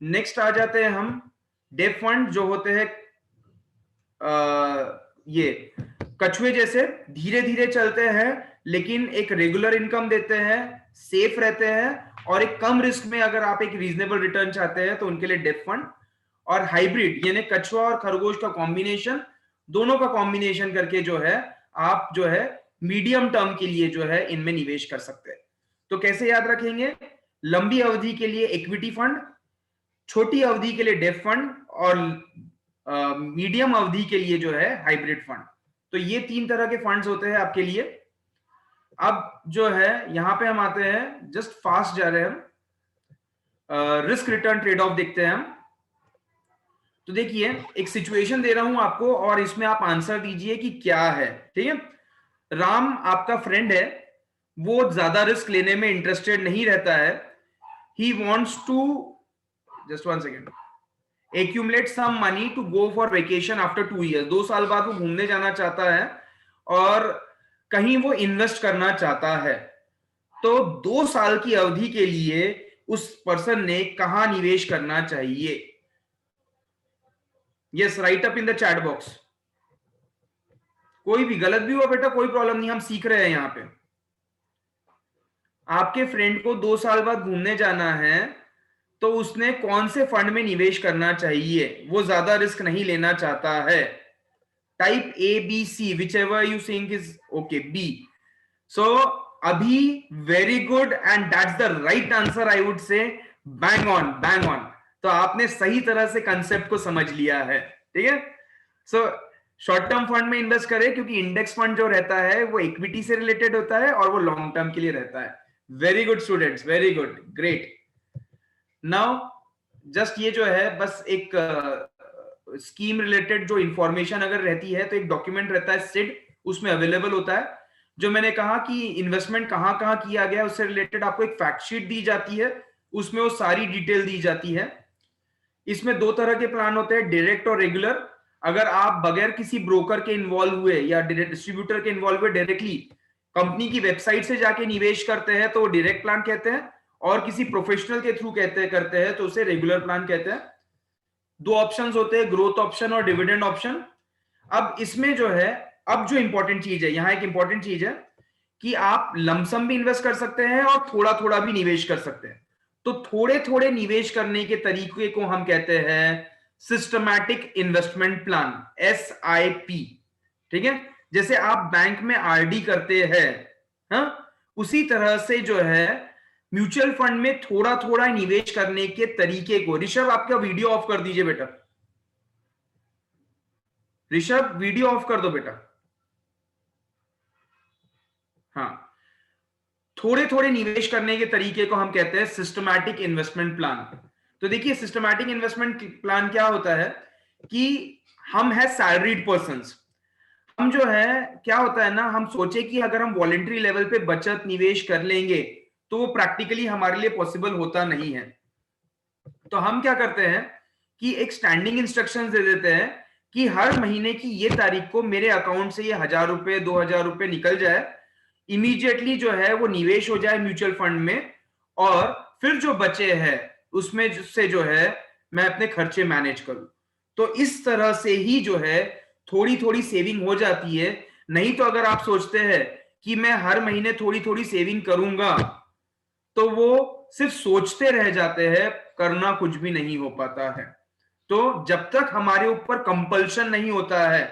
नेक्स्ट आ जाते हैं हम डेट फंड, जो होते हैं ये कछुए जैसे, धीरे धीरे चलते हैं लेकिन एक रेगुलर इनकम देते हैं, सेफ रहते हैं, और एक कम रिस्क में अगर आप एक रीजनेबल रिटर्न चाहते हैं तो उनके लिए डेट फंड। और हाइब्रिड यानी कछुआ और खरगोश का कॉम्बिनेशन, दोनों का कॉम्बिनेशन करके जो है आप जो है मीडियम टर्म के लिए जो है इनमें निवेश कर सकते हैं। तो कैसे याद रखेंगे? लंबी अवधि के लिए इक्विटी फंड, छोटी अवधि के लिए डेट फंड, और मीडियम अवधि के लिए जो है हाइब्रिड फंड। तो ये 3 तरह के फंड्स होते हैं आपके लिए। अब जो है यहां पे हम आते हैं, जस्ट फास्ट जा रहे हैं हम, रिस्क रिटर्न ट्रेड ऑफ देखते हैं हम। तो देखिए, एक सिचुएशन दे रहा हूं आपको और इसमें आप आंसर दीजिए कि क्या है। ठीक है, राम आपका फ्रेंड है, वो ज्यादा रिस्क लेने में इंटरेस्टेड नहीं रहता है। He wants to, just 1 second, accumulate some money to go for vacation after 2 years। 2 साल बाद वो घूमने जाना चाहता है और कहीं वो इन्वेस्ट करना चाहता है। तो 2 साल की अवधि के लिए उस पर्सन ने कहां निवेश करना चाहिए? Yes, right up in the chat box. कोई भी गलत भी हुआ बेटा, कोई प्रॉब्लम नहीं, हम सीख रहे हैं यहां पे। आपके फ्रेंड को 2 साल बाद घूमने जाना है, तो उसने कौन से फंड में निवेश करना चाहिए? वो ज्यादा रिस्क नहीं लेना चाहता है। Type A B C, whichever you think is okay. B. So अभी very good, and that's the right answer, I would say bang on, bang on. तो आपने सही तरह से कंसेप्ट को समझ लिया है। ठीक है, सो शॉर्ट टर्म फंड में इन्वेस्ट करें, क्योंकि इंडेक्स फंड जो रहता है वो इक्विटी से रिलेटेड होता है और वो लॉन्ग टर्म के लिए रहता है। Very good students, very good, great. Now just ये जो है बस एक स्कीम रिलेटेड जो इंफॉर्मेशन अगर रहती है तो एक डॉक्यूमेंट रहता है सिड, उसमें अवेलेबल होता है। जो मैंने कहा कि इन्वेस्टमेंट कहां कहां किया गया, उससे रिलेटेड आपको एक फैक्ट शीट दी जाती है, उसमें वो सारी डिटेल दी जाती है। इसमें 2 तरह के प्लान होते हैं, डायरेक्ट और रेगुलर। अगर आप बगैर किसी ब्रोकर के इन्वॉल्व हुए या डिस्ट्रीब्यूटर के इन्वॉल्व हुए डायरेक्टली कंपनी की वेबसाइट से जाके निवेश करते हैं तो वो डायरेक्ट प्लान कहते हैं, और किसी प्रोफेशनल के थ्रू करते हैं तो उसे रेगुलर प्लान कहते हैं। 2 ऑप्शंस होते हैं, ग्रोथ ऑप्शन और डिविडेंड ऑप्शन। अब इसमें जो है, अब जो इंपॉर्टेंट चीज है, यहां एक इंपॉर्टेंट चीज है कि आप लमसम भी इन्वेस्ट कर सकते हैं और थोड़ा थोड़ा भी निवेश कर सकते हैं। तो थोड़े थोड़े निवेश करने के तरीके को हम कहते हैं सिस्टमैटिक इन्वेस्टमेंट प्लान, SIP। ठीक है, जैसे आप बैंक में RD करते हैं, हाँ, उसी तरह से जो है म्यूचुअल फंड में थोड़ा थोड़ा निवेश करने के तरीके को। ऋषभ, आपका वीडियो ऑफ कर दीजिए बेटा। ऋषभ, वीडियो ऑफ कर दो बेटा। हाँ, थोड़े थोड़े निवेश करने के तरीके को हम कहते हैं सिस्टमैटिक इन्वेस्टमेंट प्लान। तो देखिए, सिस्टमैटिक इन्वेस्टमेंट प्लान क्या होता है कि हम है सैलरीड पर्संस। हम जो है क्या होता है ना, हम सोचे कि अगर हम वॉलंटरी लेवल पे बचत निवेश कर लेंगे तो वो प्रैक्टिकली हमारे लिए पॉसिबल होता नहीं है। तो हम क्या करते हैं कि एक स्टैंडिंग इंस्ट्रक्शंस दे देते हैं कि हर महीने की ये तारीख को मेरे अकाउंट से ये 1000 रुपए 2000 रुपए निकल जाए, इमीडिएटली जो है वो निवेश हो जाए म्यूचुअल फंड में, और फिर जो बचे हैं उसमें से जो है मैं अपने खर्चे मैनेज करूं। तो इस तरह से ही जो है थोड़ी थोड़ी सेविंग हो जाती है। नहीं तो अगर आप सोचते हैं कि मैं हर महीने थोड़ी थोड़ी सेविंग करूंगा, तो वो सिर्फ सोचते रह जाते हैं, करना कुछ भी नहीं हो पाता है। तो जब तक हमारे ऊपर कंपल्शन नहीं होता है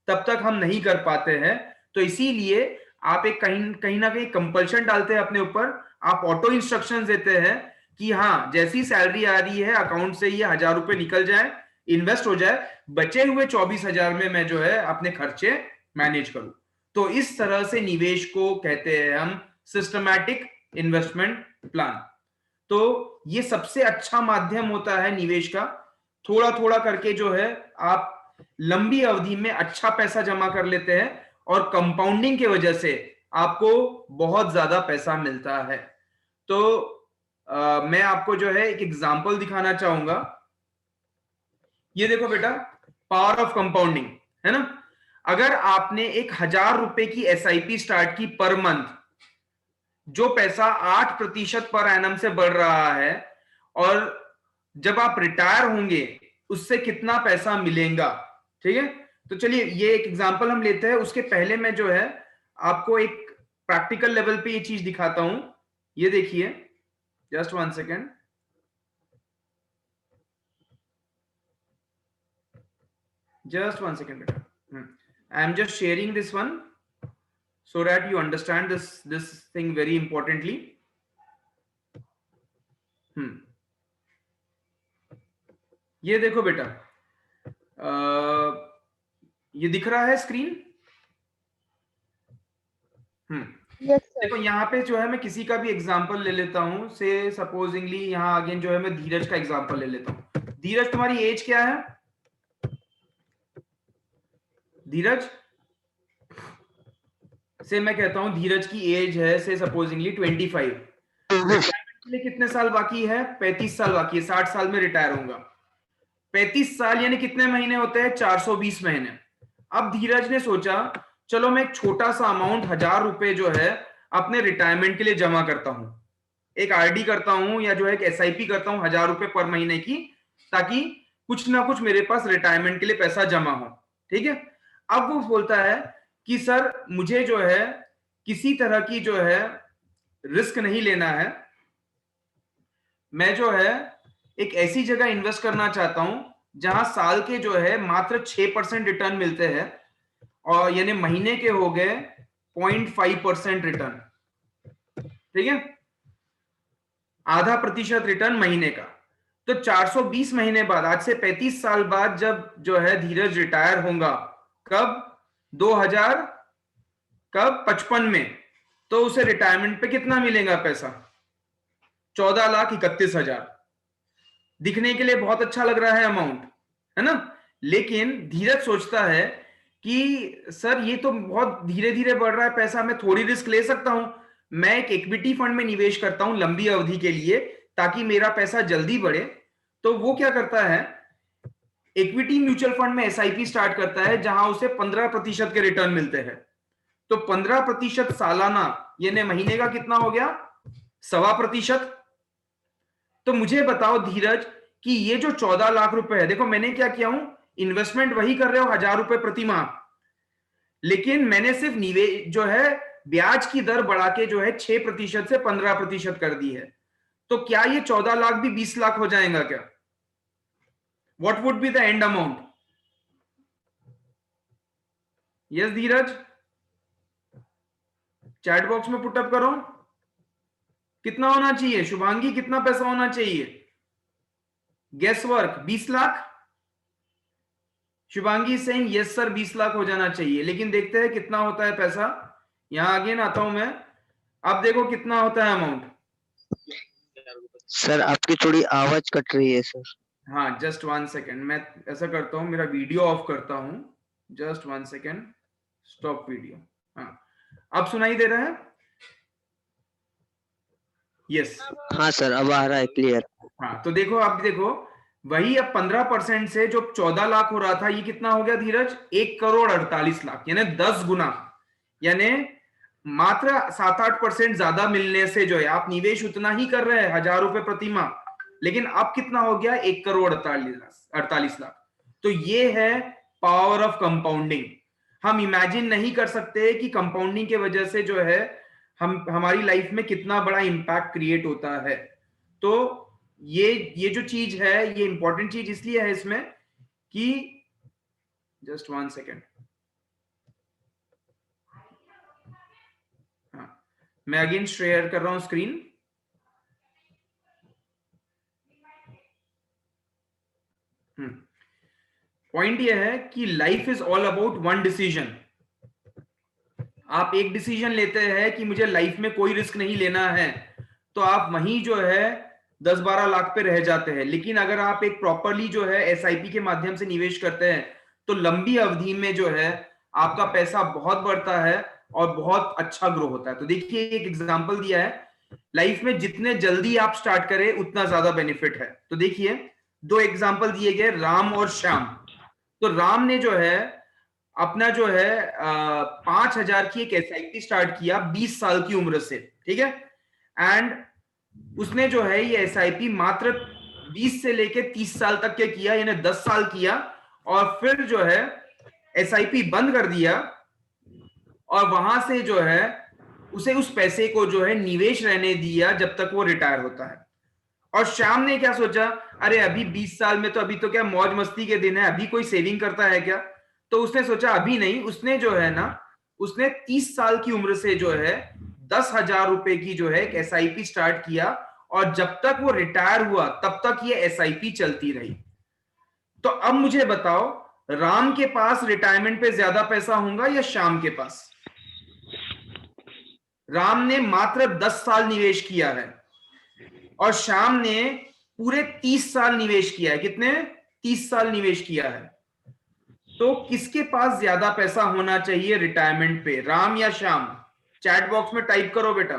तब तक हम नहीं कर पाते हैं। तो इसीलिए आप एक कहीं ना कहीं कंपल्शन डालते हैं अपने ऊपर, आप ऑटो इंस्ट्रक्शंस देते हैं कि हाँ जैसी सैलरी आ रही है अकाउंट से ये 1000 रुपए निकल जाए, इन्वेस्ट हो जाए, बचे हुए 24,000 में मैं जो है अपने खर्चे मैनेज करूं। तो इस तरह से निवेश को कहते हैं हम सिस्टमैटिक इन्वेस्टमेंट प्लान। तो ये सबसे अच्छा माध्यम होता है निवेश का। थोड़ा थोड़ा करके जो है आप लंबी अवधि में अच्छा पैसा जमा कर लेते हैं और कंपाउंडिंग की वजह से आपको बहुत ज्यादा पैसा मिलता है। तो मैं आपको जो है एक एग्जांपल दिखाना चाहूंगा। ये देखो बेटा, पावर ऑफ कंपाउंडिंग, है ना। अगर आपने 1000 रुपए की एसआईपी स्टार्ट की पर मंथ, जो पैसा 8% पर एनम से बढ़ रहा है, और जब आप रिटायर होंगे उससे कितना पैसा मिलेगा, ठीक है। तो चलिए ये एक एग्जांपल हम लेते हैं। उसके पहले मैं जो है आपको एक प्रैक्टिकल लेवल पे ये चीज दिखाता हूं। ये देखिए, just 1 second. Just 1 second, beta. I am just sharing this one so that you understand this thing very importantly. ये देखो बेटा, ये दिख रहा है स्क्रीन? Yes, sir. देखो यहाँ पे जो है मैं किसी का भी एग्जांपल ले लेता हूँ। से सपोजिंगली यहाँ अगेन जो है मैं धीरज का एग्जांपल ले लेता हूँ। धीरज, तुम्हारी एज क्या है? धीरज से मैं कहता हूं धीरज की एज है से सपोजिंगली 25। रिटायरमेंट के लिए कितने साल बाकी है? 35 साल बाकी है। 60 साल में रिटायर होगा। 35 साल यानी कितने महीने होते हैं? 420 महीने। अब धीरज ने सोचा चलो मैं एक छोटा सा अमाउंट 1000 रुपए जो है अपने रिटायरमेंट के लिए जमा करता हूं, एक आरडी करता हूं या जो है एक एसआईपी करता हूं 1000 रुपए पर महीने की, ताकि कुछ ना कुछ मेरे पास रिटायरमेंट के लिए पैसा जमा हो, ठीक है। अब वो बोलता है कि सर मुझे जो है किसी तरह की जो है रिस्क नहीं लेना है, मैं जो है एक ऐसी जगह इन्वेस्ट करना चाहता हूं जहां साल के जो है मात्र 6% रिटर्न मिलते हैं, और यानी महीने के हो गए 0.5% रिटर्न, ठीक है, 0.5% रिटर्न महीने का। तो 420 महीने बाद, आज से 35 साल बाद जब जो है धीरज रिटायर होगा, कब? 2055 में, तो उसे रिटायरमेंट पे कितना मिलेगा पैसा? 14,31,000। दिखने के लिए बहुत अच्छा लग रहा है अमाउंट, है ना। लेकिन धीरज सोचता है कि सर ये तो बहुत धीरे धीरे बढ़ रहा है पैसा, मैं थोड़ी रिस्क ले सकता हूं। मैं एक इक्विटी फंड में निवेश करता हूं लंबी अवधि के लिए, ताकि मेरा पैसा जल्दी बढ़े। तो वो क्या करता है, इक्विटी म्यूचुअल फंड में एसआईपी स्टार्ट करता है, जहां उसे 15% के रिटर्न मिलते हैं। तो 15% सालाना यानी महीने का कितना हो गया? 1.25%। तो मुझे बताओ धीरज कि ये जो 14 लाख रुपए है, देखो मैंने क्या किया हूं, इन्वेस्टमेंट वही कर रहे हो 1000 रुपए प्रति माह, लेकिन मैंने सिर्फ निवेश जो है ब्याज की दर बढ़ा के जो है 6% से 15% कर दी है। तो क्या ये 14 लाख भी 20 लाख हो जाएगा क्या? What would be the end amount? Yes, Dheeraj, chat box में पुटअप करो। कितना होना चाहिए शुभांगी? कितना पैसा होना चाहिए? Guesswork 20 lakh. Shubhangi saying yes sir 20 lakh हो जाना चाहिए, लेकिन देखते हैं कितना होता है पैसा। यहां अगेन आता हूं मैं। अब देखो कितना होता है अमाउंट। सर आपकी थोड़ी आवाज कट रही है सर। हाँ, जस्ट 1 सेकेंड, मैं ऐसा करता हूं, मेरा वीडियो ऑफ करता हूं। Just 1 second, stop video. हाँ, अब सुनाई दे रहा है? यस। हाँ सर, अब आ रहा है क्लियर। हाँ, तो देखो, अब देखो वही, अब 15% से जो 14 लाख हो रहा था, ये कितना हो गया धीरज? 1,48 लाख, यानी 10 गुना, यानी मात्र 7-8% ज्यादा मिलने से जो है आप निवेश उतना ही कर रहे हैं 1000 रुपए प्रति माह, लेकिन अब कितना हो गया, 1,48,00,000। तो ये है पावर ऑफ कंपाउंडिंग। हम इमेजिन नहीं कर सकते कि कंपाउंडिंग के वजह से जो है हमारी लाइफ में कितना बड़ा इंपैक्ट क्रिएट होता है। तो ये जो चीज है, ये इंपॉर्टेंट चीज इसलिए है इसमें कि जस्ट 1 सेकेंड, मैं अगेन शेयर कर रहा हूं स्क्रीन। पॉइंट ये है कि life is all about one decision. आप एक डिसीजन लेते हैं कि मुझे लाइफ में कोई रिस्क नहीं लेना है, तो आप वहीं जो है 10-12 लाख पे रह जाते हैं। लेकिन अगर आप एक प्रॉपरली जो है एसआईपी के माध्यम से निवेश करते हैं, तो लंबी अवधि में जो है आपका पैसा बहुत बढ़ता है और बहुत अच्छा ग्रो होता है। तो देखिए एक एग्जांपल दिया है, लाइफ में जितने जल्दी आप स्टार्ट करें उतना ज्यादा बेनिफिट है। तो देखिए 2 एग्जांपल दिए गए, राम और श्याम। तो राम ने जो है अपना जो है 5,000 की एक एसआईपी स्टार्ट किया 20 साल की उम्र से, ठीक है। एंड उसने जो है ये एसआईपी मात्र 20 से लेके 30 साल तक के किया, यानी 10 साल किया, और फिर जो है एसआईपी बंद कर दिया और वहां से जो है उसे उस पैसे को जो है निवेश रहने दिया जब तक वो रिटायर होता है। और श्याम ने क्या सोचा, अरे अभी 20 साल में तो अभी तो क्या मौज मस्ती के दिन है, अभी कोई सेविंग करता है क्या? तो उसने सोचा अभी नहीं, उसने जो है ना, उसने 30 साल की उम्र से जो है 10,000 रुपए की जो है एक एसआईपी स्टार्ट किया, और जब तक वो रिटायर हुआ तब तक ये एसआईपी चलती रही। तो अब मुझे बताओ, राम के पास रिटायरमेंट पे ज्यादा पैसा होगा या श्याम के पास? राम ने मात्र 10 साल निवेश किया है और श्याम ने पूरे 30 साल निवेश किया है। कितने? 30 साल निवेश किया है। तो किसके पास ज्यादा पैसा होना चाहिए रिटायरमेंट पे, राम या श्याम? चैट बॉक्स में टाइप करो बेटा।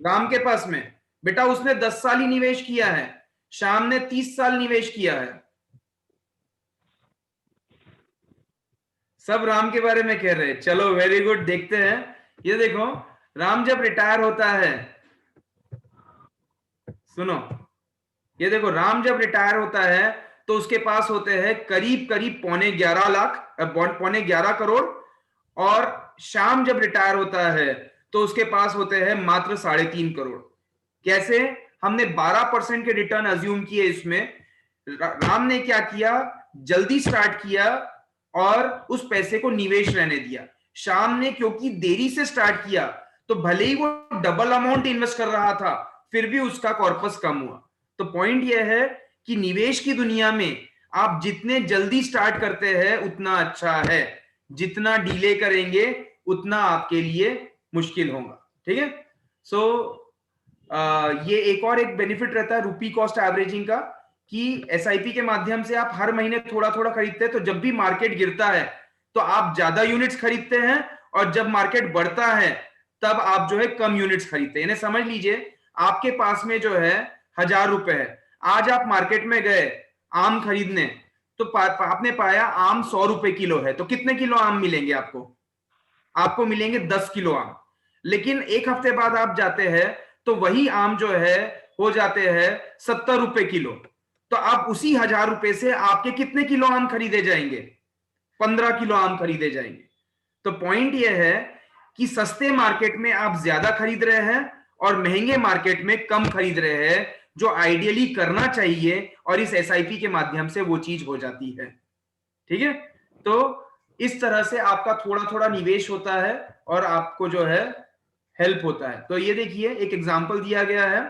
राम के पास में। बेटा उसने 10 साल ही निवेश किया है, श्याम ने 30 साल निवेश किया है। सब राम के बारे में कह रहे हैं। चलो वेरी गुड, देखते हैं। ये देखो, राम जब रिटायर होता है, सुनो, ये देखो, राम जब रिटायर होता है तो उसके पास होते हैं करीब करीब 11.5 करोड़, और श्याम जब रिटायर होता है तो उसके पास होते हैं मात्र 3.5 करोड़। कैसे? हमने 12% के रिटर्न अज्यूम किए इसमें। राम ने क्या किया, जल्दी स्टार्ट किया और उस पैसे को निवेश रहने दिया। श्याम ने क्योंकि देरी से स्टार्ट किया, तो भले ही वो डबल अमाउंट इन्वेस्ट कर रहा था, फिर भी उसका कॉर्पस कम हुआ। तो पॉइंट यह है कि निवेश की दुनिया में आप जितने जल्दी स्टार्ट करते हैं उतना अच्छा है, जितना डिले करेंगे उतना आपके लिए मुश्किल होगा, ठीक है। सो ये एक और एक बेनिफिट रहता है रुपी कॉस्ट एवरेजिंग का, कि एसआईपी के माध्यम से आप हर महीने थोड़ा थोड़ा खरीदते हैं, तो जब भी मार्केट गिरता है तो आप ज्यादा यूनिट्स खरीदते हैं, और जब मार्केट बढ़ता है तब आप जो है कम यूनिट्स खरीदते हैं। समझ लीजिए आपके पास में जो है 1,000 रुपए है, आज आप मार्केट में गए आम खरीदने, तो आपने पाया आम 100 रुपए किलो है, तो कितने किलो आम मिलेंगे आपको? आपको मिलेंगे 10 किलो आम। लेकिन एक हफ्ते बाद आप जाते हैं तो वही आम जो है हो जाते हैं 70 रुपए किलो। तो आप उसी 1,000 रुपए से आपके कितने किलो आम खरीदे जाएंगे? 15 किलो आम खरीदे जाएंगे। तो पॉइंट यह है कि सस्ते मार्केट में आप ज्यादा खरीद रहे हैं और महंगे मार्केट में कम खरीद रहे हैं, जो आइडियली करना चाहिए, और इस एसआईपी के माध्यम से वो चीज हो जाती है, ठीक है। तो इस तरह से आपका थोड़ा थोड़ा निवेश होता है और आपको जो है हेल्प होता है। तो ये देखिए एक एग्जांपल दिया गया है,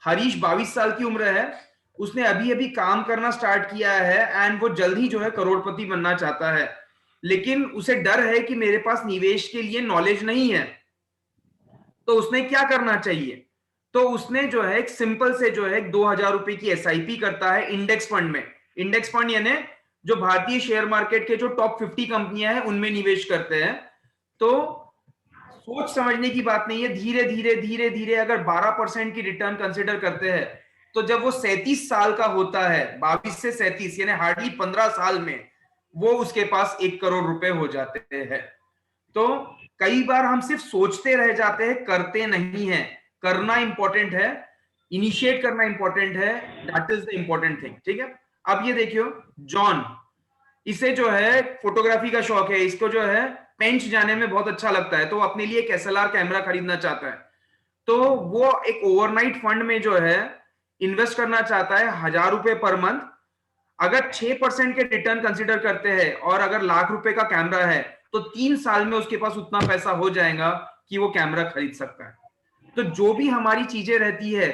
हरीश 22 साल की उम्र है, उसने अभी अभी काम करना स्टार्ट किया है एंड वो जल्द ही जो है करोड़पति बनना चाहता है, लेकिन उसे डर है कि मेरे पास निवेश के लिए नॉलेज नहीं है। तो उसने क्या करना चाहिए? तो उसने जो है एक सिंपल से जो है 2,000 रुपए की एसआईपी करता है इंडेक्स फंड में। इंडेक्स फंड यानी जो भारतीय शेयर मार्केट के जो टॉप 50 कंपनियां हैं उनमें निवेश करते हैं। तो सोच समझने की बात नहीं है, धीरे धीरे धीरे धीरे अगर 12% की रिटर्न कंसिडर करते हैं, तो जब वो 37 साल का होता है, 22 से 37 यानी हार्डली 15 साल में वो उसके पास 1 करोड़ रुपए हो जाते हैं। तो कई बार हम सिर्फ सोचते रह जाते हैं, करते नहीं है। करना इंपॉर्टेंट है, इनिशिएट करना इंपॉर्टेंट है, that is the important thing. ठीक है, अब ये देखियो, जॉन, इसे जो है फोटोग्राफी का शौक है, इसको जो है पेंच जाने में बहुत अच्छा लगता है, तो अपने लिए एक एसएलआर कैमरा खरीदना चाहता है। तो वो एक ओवरनाइट फंड में जो है इन्वेस्ट करना चाहता है 1000 रुपए पर मंथ। अगर 6% के रिटर्न कंसीडर करते हैं और अगर लाख रुपए का कैमरा है तो 3 साल में उसके पास उतना पैसा हो जाएगा कि वो कैमरा खरीद सकता है। तो जो भी हमारी चीजें रहती है,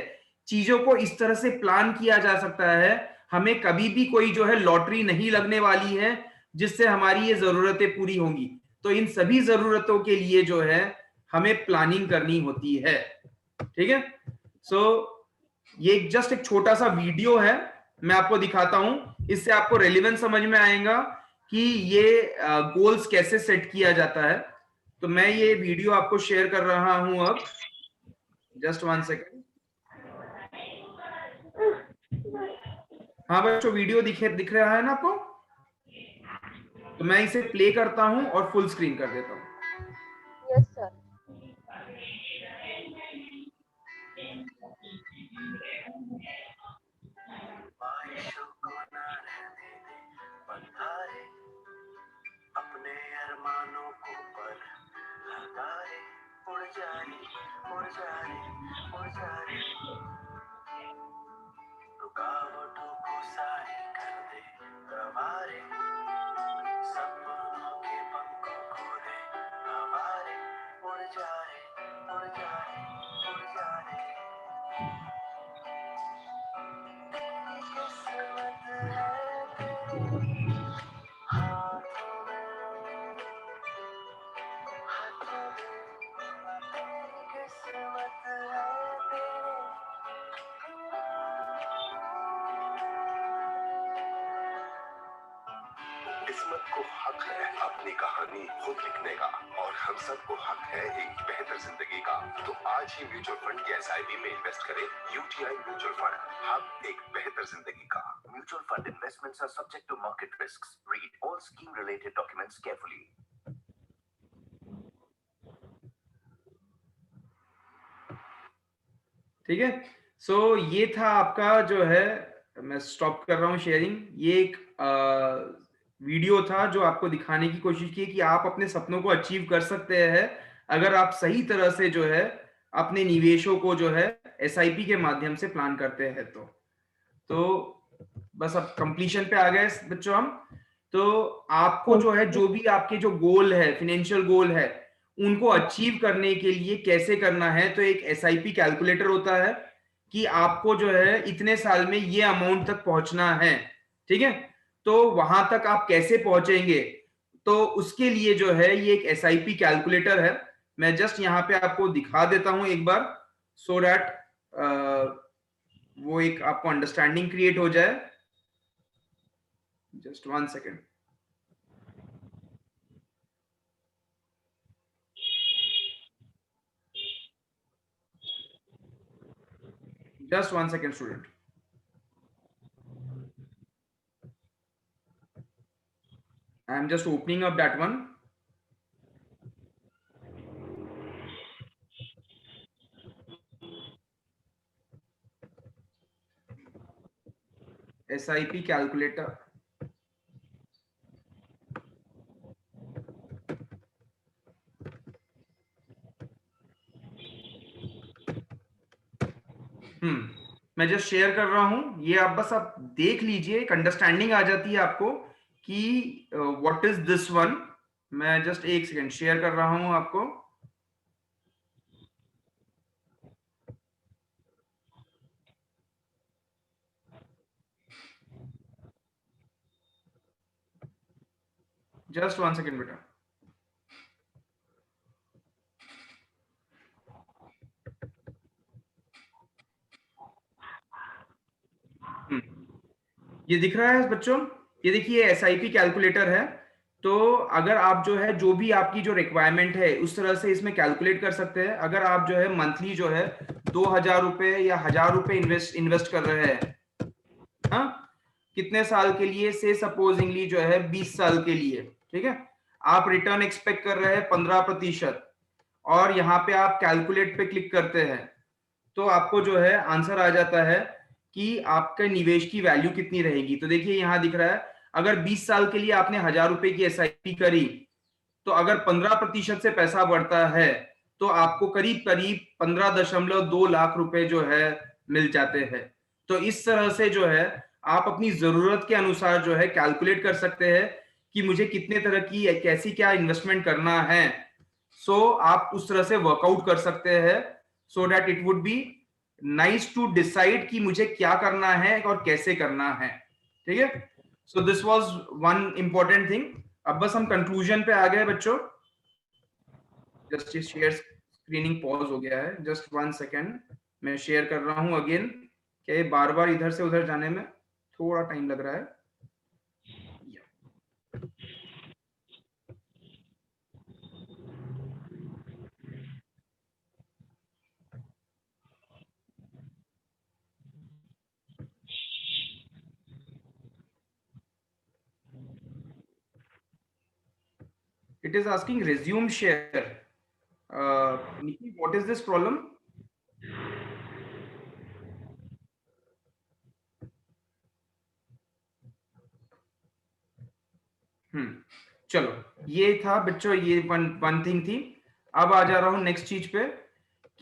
चीजों को इस तरह से प्लान किया जा सकता है, हमें कभी भी कोई जो है लॉटरी नहीं लगने वाली है जिससे हमारी ये जरूरतें पूरी होंगी। तो इन सभी जरूरतों के लिए जो है हमें प्लानिंग करनी होती है। ठीक है, सो ये जस्ट एक छोटा सा वीडियो है, मैं आपको दिखाता हूं, इससे आपको रेलेवेंस समझ में आएगा कि ये गोल्स कैसे सेट किया जाता है। तो मैं ये वीडियो आपको शेयर कर रहा हूं अब, जस्ट 1 सेकेंड। हाँ बच्चों, वीडियो दिख रहा है ना आपको? तो मैं इसे प्ले करता हूं और फुल स्क्रीन कर देता हूं। Yes, sir. अपने अरमानों को पर लगाए, उड़ जा रे, उड़ जा रे, उड़ जा रे, रुकावटों को सारी कर दे गवारे, सपनों के पंखों को दे हवारे, उड़ जा रे, उड़ जा रे, उड़ जा रे, तेरी किस्मत है तेरे हाथों में, हाथों में, तेरी किस्मत है तेरे। किस्मत को हक है अपनी कहानी खुद लिखने का, और हम सबको हक है एक बेहतर जिंदगी का। तो आज ही म्यूचुअल फंड की एसआईपी में इन्वेस्ट करें। यूटीआई म्यूचुअल फंड, हक एक बेहतर जिंदगी का। Mutual fund investments are subject to market risks. Read all scheme related documents carefully. ठीक है, सो ये था आपका जो है, मैं स्टॉप कर रहा हूं शेयरिंग। ये एक वीडियो था जो आपको दिखाने की कोशिश की कि आप अपने सपनों को अचीव कर सकते हैं अगर आप सही तरह से जो है अपने निवेशों को जो है एसआईपी के माध्यम से प्लान करते हैं। तो बस अब कंप्लीशन पे आ गए बच्चों हम। तो आपको जो है, जो भी आपके जो गोल है, फाइनेंशियल गोल है, उनको अचीव करने के लिए कैसे करना है, तो एक एसआईपी कैलकुलेटर होता है कि आपको जो है इतने साल में ये अमाउंट तक पहुंचना है। ठीक है, तो वहां तक आप कैसे पहुंचेंगे, तो उसके लिए जो है ये एक एसआईपी कैलकुलेटर है। मैं जस्ट यहाँ पे आपको दिखा देता हूं एक बार, सो दैट वो एक आपको अंडरस्टैंडिंग क्रिएट हो जाए। Just 1 second. Just 1 second, student. I am just opening up that one. SIP calculator. मैं जस्ट शेयर कर रहा हूं, ये आप बस आप देख लीजिए, एक अंडरस्टैंडिंग आ जाती है आपको कि व्हाट इज दिस वन। मैं जस्ट 1 सेकेंड शेयर कर रहा हूं आपको। जस्ट 1 सेकेंड बेटा। ये दिख रहा है बच्चों, ये देखिए एसआईपी कैलकुलेटर है। तो अगर आप जो है, जो भी आपकी जो रिक्वायरमेंट है उस तरह से इसमें कैलकुलेट कर सकते हैं। अगर आप जो है मंथली जो है 2000 रुपए या 1000 रुपए इन्वेस्ट कर रहे हैं, हाँ, कितने साल के लिए, से सपोजिंगली जो है 20 साल के लिए, ठीक है, आप रिटर्न एक्सपेक्ट कर रहे हैं 15%, और यहाँ पे आप कैलकुलेट पे क्लिक करते हैं, तो आपको जो है आंसर आ जाता है कि आपके निवेश की वैल्यू कितनी रहेगी। तो देखिए यहाँ दिख रहा है, अगर 20 साल के लिए आपने 1000 रुपए की एसआईपी करी, तो अगर 15% से पैसा बढ़ता है तो आपको करीब करीब 15.2 लाख रुपए जो है मिल जाते हैं। तो इस तरह से जो है आप अपनी जरूरत के अनुसार जो है कैलकुलेट कर सकते हैं कि मुझे कितने तरह की कैसी क्या इन्वेस्टमेंट करना है। सो आप उस तरह से वर्कआउट कर सकते हैं, so that it would be nice to decide कि मुझे क्या करना है और कैसे करना है। ठीक है, so this was one important thing. अब बस हम कंक्लूजन पे आ गए बच्चों। जस्ट शेयर स्क्रीनिंग पॉज हो गया है, जस्ट 1 सेकेंड, मैं शेयर कर रहा हूं अगेन। क्या ये बार बार इधर से उधर जाने में थोड़ा टाइम लग रहा है। It is asking resume share. Nikki, what is this problem? चलो, ये था बच्चों, ये वन थिंग थी। अब आ जा रहा हूं नेक्स्ट चीज पे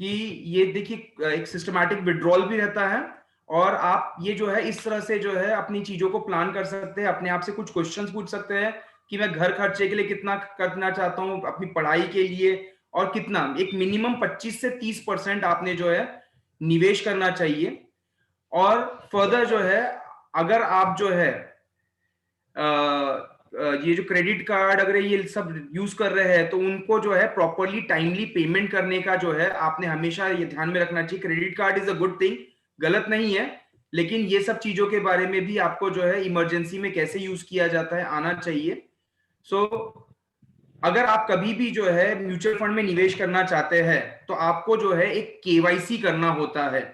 कि ये देखिए एक सिस्टमैटिक विड्रॉल भी रहता है, और आप ये जो है इस तरह से जो है अपनी चीजों को प्लान कर सकते हैं। अपने आप से कुछ क्वेश्चंस पूछ सकते हैं कि मैं घर खर्चे के लिए कितना करना चाहता हूँ, अपनी पढ़ाई के लिए, और कितना, एक मिनिमम 25 से 30% आपने जो है निवेश करना चाहिए। और फर्दर जो है अगर आप जो है ये जो क्रेडिट कार्ड अगर ये सब यूज कर रहे हैं तो उनको जो है प्रॉपरली टाइमली पेमेंट करने का जो है आपने हमेशा ये ध्यान में रखना चाहिए। Credit card is a good thing, गलत नहीं है, लेकिन ये सब चीजों के बारे में भी आपको जो है इमरजेंसी में कैसे यूज किया जाता है आना चाहिए। सो अगर आप कभी भी जो है म्यूचुअल फंड में निवेश करना चाहते हैं तो आपको जो है एक केवाईसी करना होता है,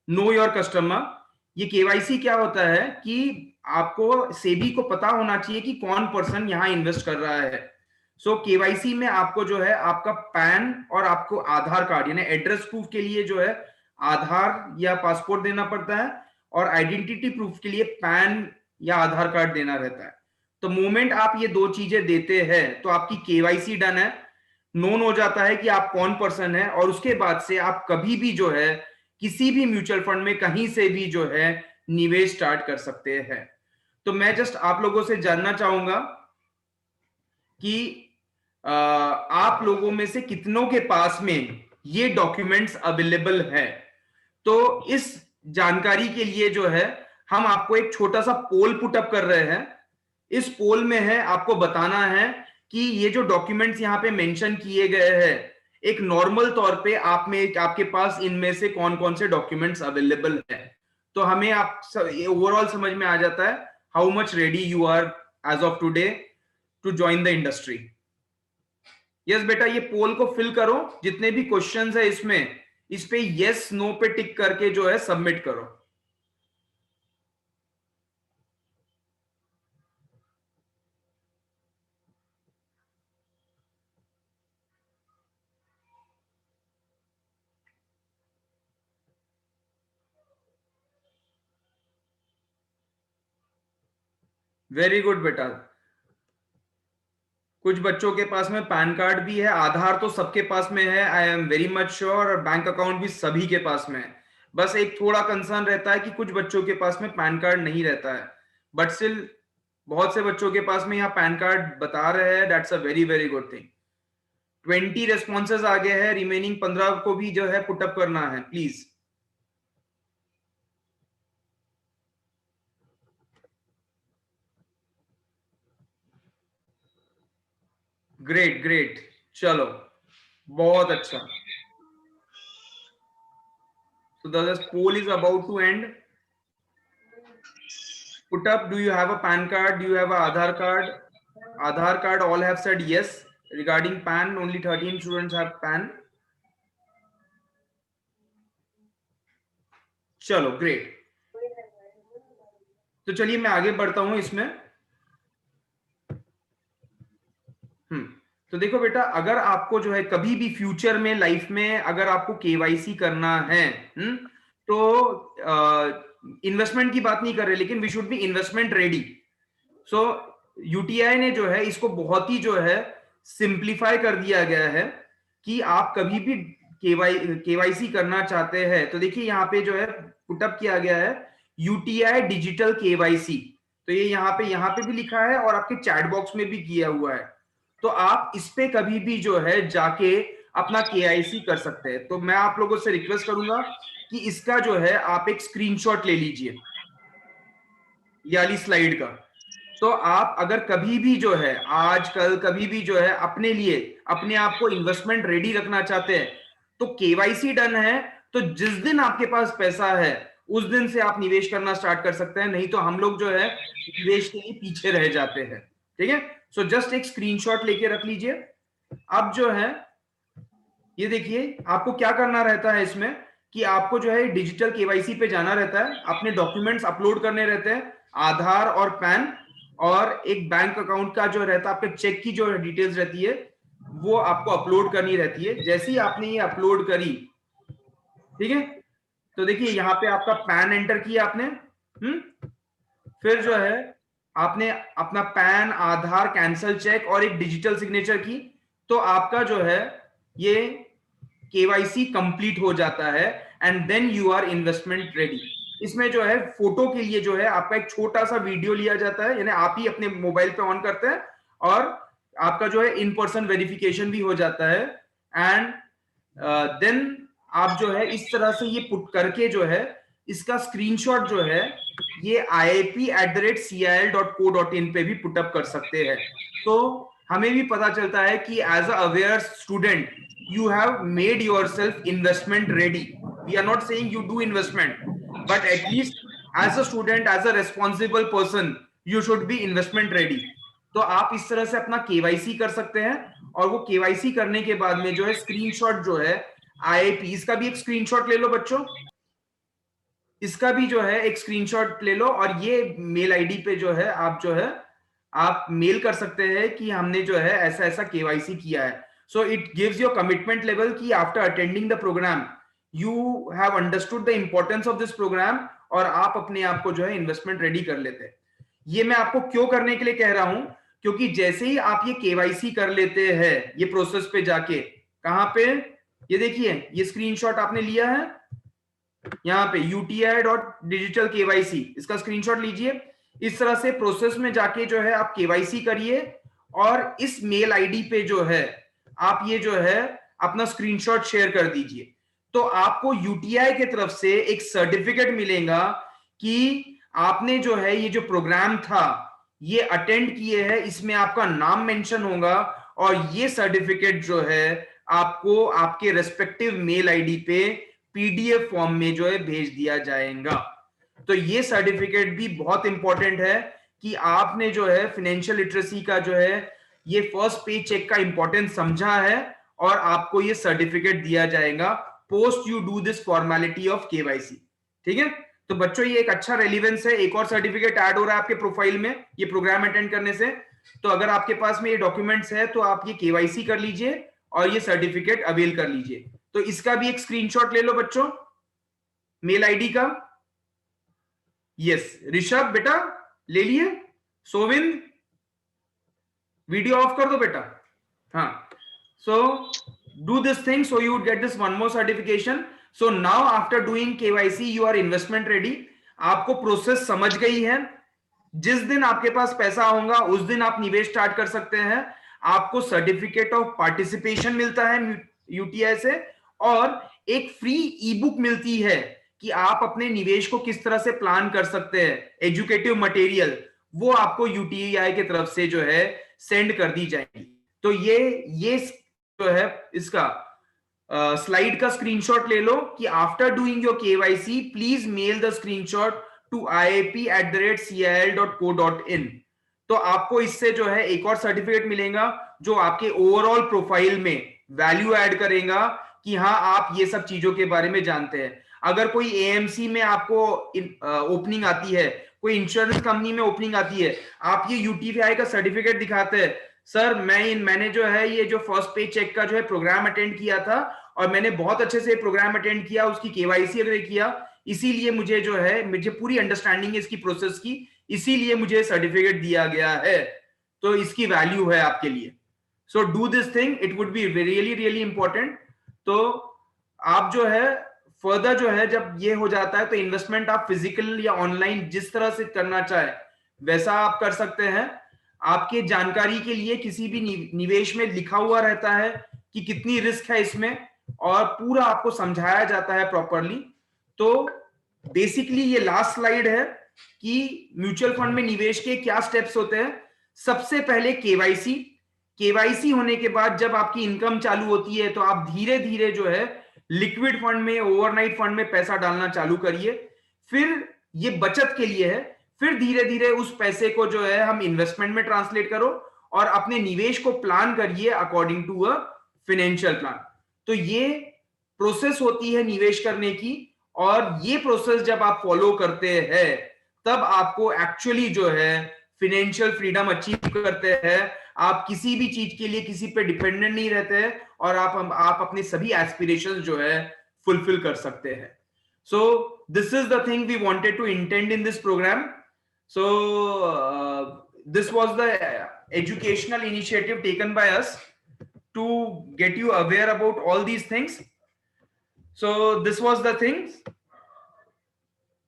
नो योर कस्टमर। ये केवाईसी क्या होता है कि आपको सेबी को पता होना चाहिए कि कौन पर्सन यहां इन्वेस्ट कर रहा है। सो केवाईसी में आपको जो है आपका पैन और आपको आधार कार्ड यानी एड्रेस प्रूफ के लिए जो है आधार या पासपोर्ट देना पड़ता है, और आइडेंटिटी प्रूफ के लिए पैन या आधार कार्ड देना रहता है। तो मोमेंट आप ये दो चीजें देते हैं तो आपकी केवाईसी डन है, नोन हो जाता है कि आप कौन पर्सन है, और उसके बाद से आप कभी भी जो है किसी भी म्यूचुअल फंड में कहीं से भी जो है निवेश स्टार्ट कर सकते हैं। तो मैं जस्ट आप लोगों से जानना चाहूंगा कि आप लोगों में से कितनों के पास में ये डॉक्यूमेंट्स अवेलेबल है। तो इस जानकारी के लिए जो है हम आपको एक छोटा सा पोल पुट अप कर रहे हैं। इस पोल में है आपको बताना है कि ये जो डॉक्यूमेंट्स यहाँ पे मेंशन किए गए हैं, एक नॉर्मल तौर पे आप में आपके पास इनमें से कौन कौन से डॉक्यूमेंट्स अवेलेबल है। तो हमें आप ओवरऑल समझ में आ जाता है how much ready you are as of today to join the industry. Yes बेटा, ये पोल को फिल करो, जितने भी क्वेश्चंस है इसमें इस पे यस नो पे टिक करके जो है सबमिट करो। वेरी गुड बेटा, कुछ बच्चों के पास में पैन कार्ड भी है, आधार तो सबके पास में है, I am very much sure, और बैंक अकाउंट भी सभी के पास में है। बस एक थोड़ा कंसर्न रहता है कि कुछ बच्चों के पास में पैन कार्ड नहीं रहता है, बट स्टिल बहुत से बच्चों के पास में यहाँ पैन कार्ड बता रहे हैं, that's a very very good thing. 20 responses आ गए हैं, रिमेनिंग 15 को भी जो है पुटअप करना है प्लीज। ग्रेट ग्रेट, चलो बहुत अच्छा। So the poll is about to end. Put up, do you have a PAN card? Do you have a Aadhaar card? Aadhaar card, all have said yes. Regarding PAN, only 13 students have PAN. चलो great, तो चलिए मैं आगे बढ़ता हूं इसमें। तो देखो बेटा, अगर आपको जो है कभी भी फ्यूचर में लाइफ में अगर आपको केवाईसी करना है, तो इन्वेस्टमेंट की बात नहीं कर रहे, लेकिन we should be investment ready. So UTI ने जो है इसको बहुत ही जो है सिंप्लीफाई कर दिया गया है कि आप कभी भी केवाईसी करना चाहते हैं तो देखिए यहाँ पे जो है पुटअप किया गया है यूटीआई डिजिटल केवाईसी। तो ये यहाँ पे भी लिखा है और आपके चैट बॉक्स में भी किया हुआ है। तो आप इस पे कभी भी जो है जाके अपना केआईसी कर सकते हैं। तो मैं आप लोगों से रिक्वेस्ट करूंगा कि इसका जो है आप एक स्क्रीनशॉट ले लीजिए ये वाली स्लाइड का। तो आप अगर कभी भी जो है आजकल कभी भी जो है अपने लिए अपने आप को इन्वेस्टमेंट रेडी रखना चाहते हैं तो केवाईसी डन है, तो जिस दिन आपके पास पैसा है उस दिन से आप निवेश करना स्टार्ट कर सकते हैं, नहीं तो हम लोग जो है निवेश के लिए पीछे रह जाते हैं। ठीक है, सो जस्ट एक स्क्रीनशॉट लेके रख लीजिए। अब जो है ये देखिए आपको क्या करना रहता है इसमें कि आपको जो है डिजिटल केवाईसी पे जाना रहता है, अपने डॉक्यूमेंट्स अपलोड करने रहते हैं, आधार और पैन, और एक बैंक अकाउंट का जो रहता है आपके चेक की जो डिटेल्स रहती है वो आपको अपलोड करनी रहती है। जैसे ही आपने ये अपलोड करी, ठीक है, तो देखिए यहाँ पे आपका पैन एंटर किया आपने, फिर जो है आपने अपना पैन, आधार, कैंसल चेक और एक डिजिटल सिग्नेचर की, तो आपका जो है ये केवाईसी कंप्लीट हो जाता है and then you are investment ready. इसमें जो है फोटो के लिए जो है आपका एक छोटा सा वीडियो लिया जाता है, यानी आप ही अपने मोबाइल पे ऑन करते हैं और आपका जो है इन पर्सन वेरिफिकेशन भी हो जाता है एंड देन आप जो है इस तरह से ये पुट करके जो है इसका स्क्रीनशॉट जो है ये iip@cil.co.in पे भी पुटअप कर सकते हैं। तो हमें भी पता चलता है कि as a aware student you have made yourself investment ready. We are not saying you do investment, but at least as a student, as a responsible person, you should be investment ready. तो आप इस तरह से अपना KYC कर सकते हैं और वो केवाईसी करने के बाद में जो है स्क्रीनशॉट जो है आईआईपी, इसका भी एक स्क्रीनशॉट ले लो बच्चों, इसका भी जो है एक स्क्रीनशॉट ले लो और ये मेल आईडी पे जो है आप मेल कर सकते हैं कि हमने जो है ऐसा ऐसा केवाईसी किया है। So it gives your commitment level कि after attending the program you have understood the importance of this program और आप अपने आप को जो है इन्वेस्टमेंट रेडी कर लेते हैं। ये मैं आपको क्यों करने के लिए कह रहा हूं, क्योंकि जैसे ही आप ये केवाईसी कर लेते हैं ये प्रोसेस पे जाके, कहां पे, ये देखिए ये स्क्रीनशॉट आपने लिया है यहाँ पे UTI.digital KYC, इसका स्क्रीनशॉट लीजिए। इस तरह से प्रोसेस में जाके जो है आप केवाईसी करिए और इस मेल आईडी पे जो है आप ये जो है अपना स्क्रीनशॉट शेयर कर दीजिए। तो आपको यूटीआई की तरफ से एक सर्टिफिकेट मिलेगा कि आपने जो है ये जो प्रोग्राम था ये अटेंड किए हैं, इसमें आपका नाम मेंशन होगा और ये सर्टिफिकेट जो है आपको आपके रेस्पेक्टिव मेल आईडी पे पीडीएफ फॉर्म में जो है भेज दिया जाएगा। तो ये सर्टिफिकेट भी बहुत इंपॉर्टेंट है कि आपने जो है फाइनेंशियल लिटरेसी का जो है ये फर्स्ट पे चेक का इंपॉर्टेंस समझा है और आपको ये सर्टिफिकेट दिया जाएगा post you do this formality of KYC. ठीक है, तो बच्चों ये एक अच्छा रेलिवेंस है, एक और सर्टिफिकेट ऐड हो रहा है आपके प्रोफाइल में ये प्रोग्राम अटेंड करने से। तो अगर आपके पास में ये डॉक्यूमेंट्स है तो आप ये केवाईसी कर लीजिए और ये सर्टिफिकेट अवेल कर लीजिए। तो इसका भी एक स्क्रीनशॉट ले लो बच्चों मेल आईडी का। यस ऋषभ बेटा ले लिए, सोविंद वीडियो ऑफ कर दो बेटा। हाँ, so do this thing so you would get this one more certification. So now after doing KYC you are investment ready. आपको प्रोसेस समझ गई है, जिस दिन आपके पास पैसा होगा उस दिन आप निवेश स्टार्ट कर सकते हैं। आपको सर्टिफिकेट ऑफ पार्टिसिपेशन मिलता है यूटीआई से और एक फ्री ई बुक मिलती है कि आप अपने निवेश को किस तरह से प्लान कर सकते हैं, एजुकेटिव मटेरियल, वो आपको यूटीआई की तरफ से जो है सेंड कर दी जाएगी। तो ये जो है इसका स्लाइड का स्क्रीनशॉट ले लो कि after doing your KYC please mail the screenshot to iip@cil.co.in। तो आपको इससे जो है एक और सर्टिफिकेट मिलेगा जो आपके ओवरऑल प्रोफाइल में वैल्यू ऐड करेगा कि हाँ आप ये सब चीजों के बारे में जानते हैं। अगर कोई एएमसी में आपको ओपनिंग आती है, कोई इंश्योरेंस कंपनी में ओपनिंग आती है, आप ये यूटीआई का सर्टिफिकेट दिखाते हैं, सर मैंने जो है ये जो फर्स्ट पे चेक का जो है प्रोग्राम अटेंड किया था और मैंने बहुत अच्छे से प्रोग्राम अटेंड किया, उसकी केवाईसी वगैरह किया, इसीलिए मुझे जो है मुझे पूरी अंडरस्टैंडिंग है इसकी प्रोसेस की, इसीलिए मुझे सर्टिफिकेट दिया गया है। तो इसकी वैल्यू है आपके लिए। सो do this thing, it would be really really important. तो आप जो है फर्दर जो है जब ये हो जाता है तो इन्वेस्टमेंट आप फिजिकल या ऑनलाइन जिस तरह से करना चाहे वैसा आप कर सकते हैं। आपके जानकारी के लिए किसी भी निवेश में लिखा हुआ रहता है कि कितनी रिस्क है इसमें और पूरा आपको समझाया जाता है प्रॉपरली। तो बेसिकली ये लास्ट स्लाइड है कि म्यूचुअल फंड में निवेश के क्या स्टेप्स होते हैं। सबसे पहले केवाईसी, केवाईसी होने के बाद जब आपकी इनकम चालू होती है तो आप धीरे धीरे जो है लिक्विड फंड में, ओवरनाइट फंड में पैसा डालना चालू करिए। फिर ये बचत के लिए है, फिर धीरे धीरे उस पैसे को जो है हम इन्वेस्टमेंट में ट्रांसलेट करो और अपने निवेश को प्लान करिए according to a financial plan. तो ये प्रोसेस होती है निवेश करने की, और ये प्रोसेस जब आप फॉलो करते हैं तब आपको एक्चुअली जो है फाइनेंशियल फ्रीडम अचीव करते हैं। आप किसी भी चीज के लिए किसी पे डिपेंडेंट नहीं रहते हैं और आप अपने सभी एस्पिरेशंस जो है फुलफिल कर सकते हैं। So this is the thing we wanted to intend in this program. So this was the educational initiative taken by us to get you aware about all these things. So this was the things.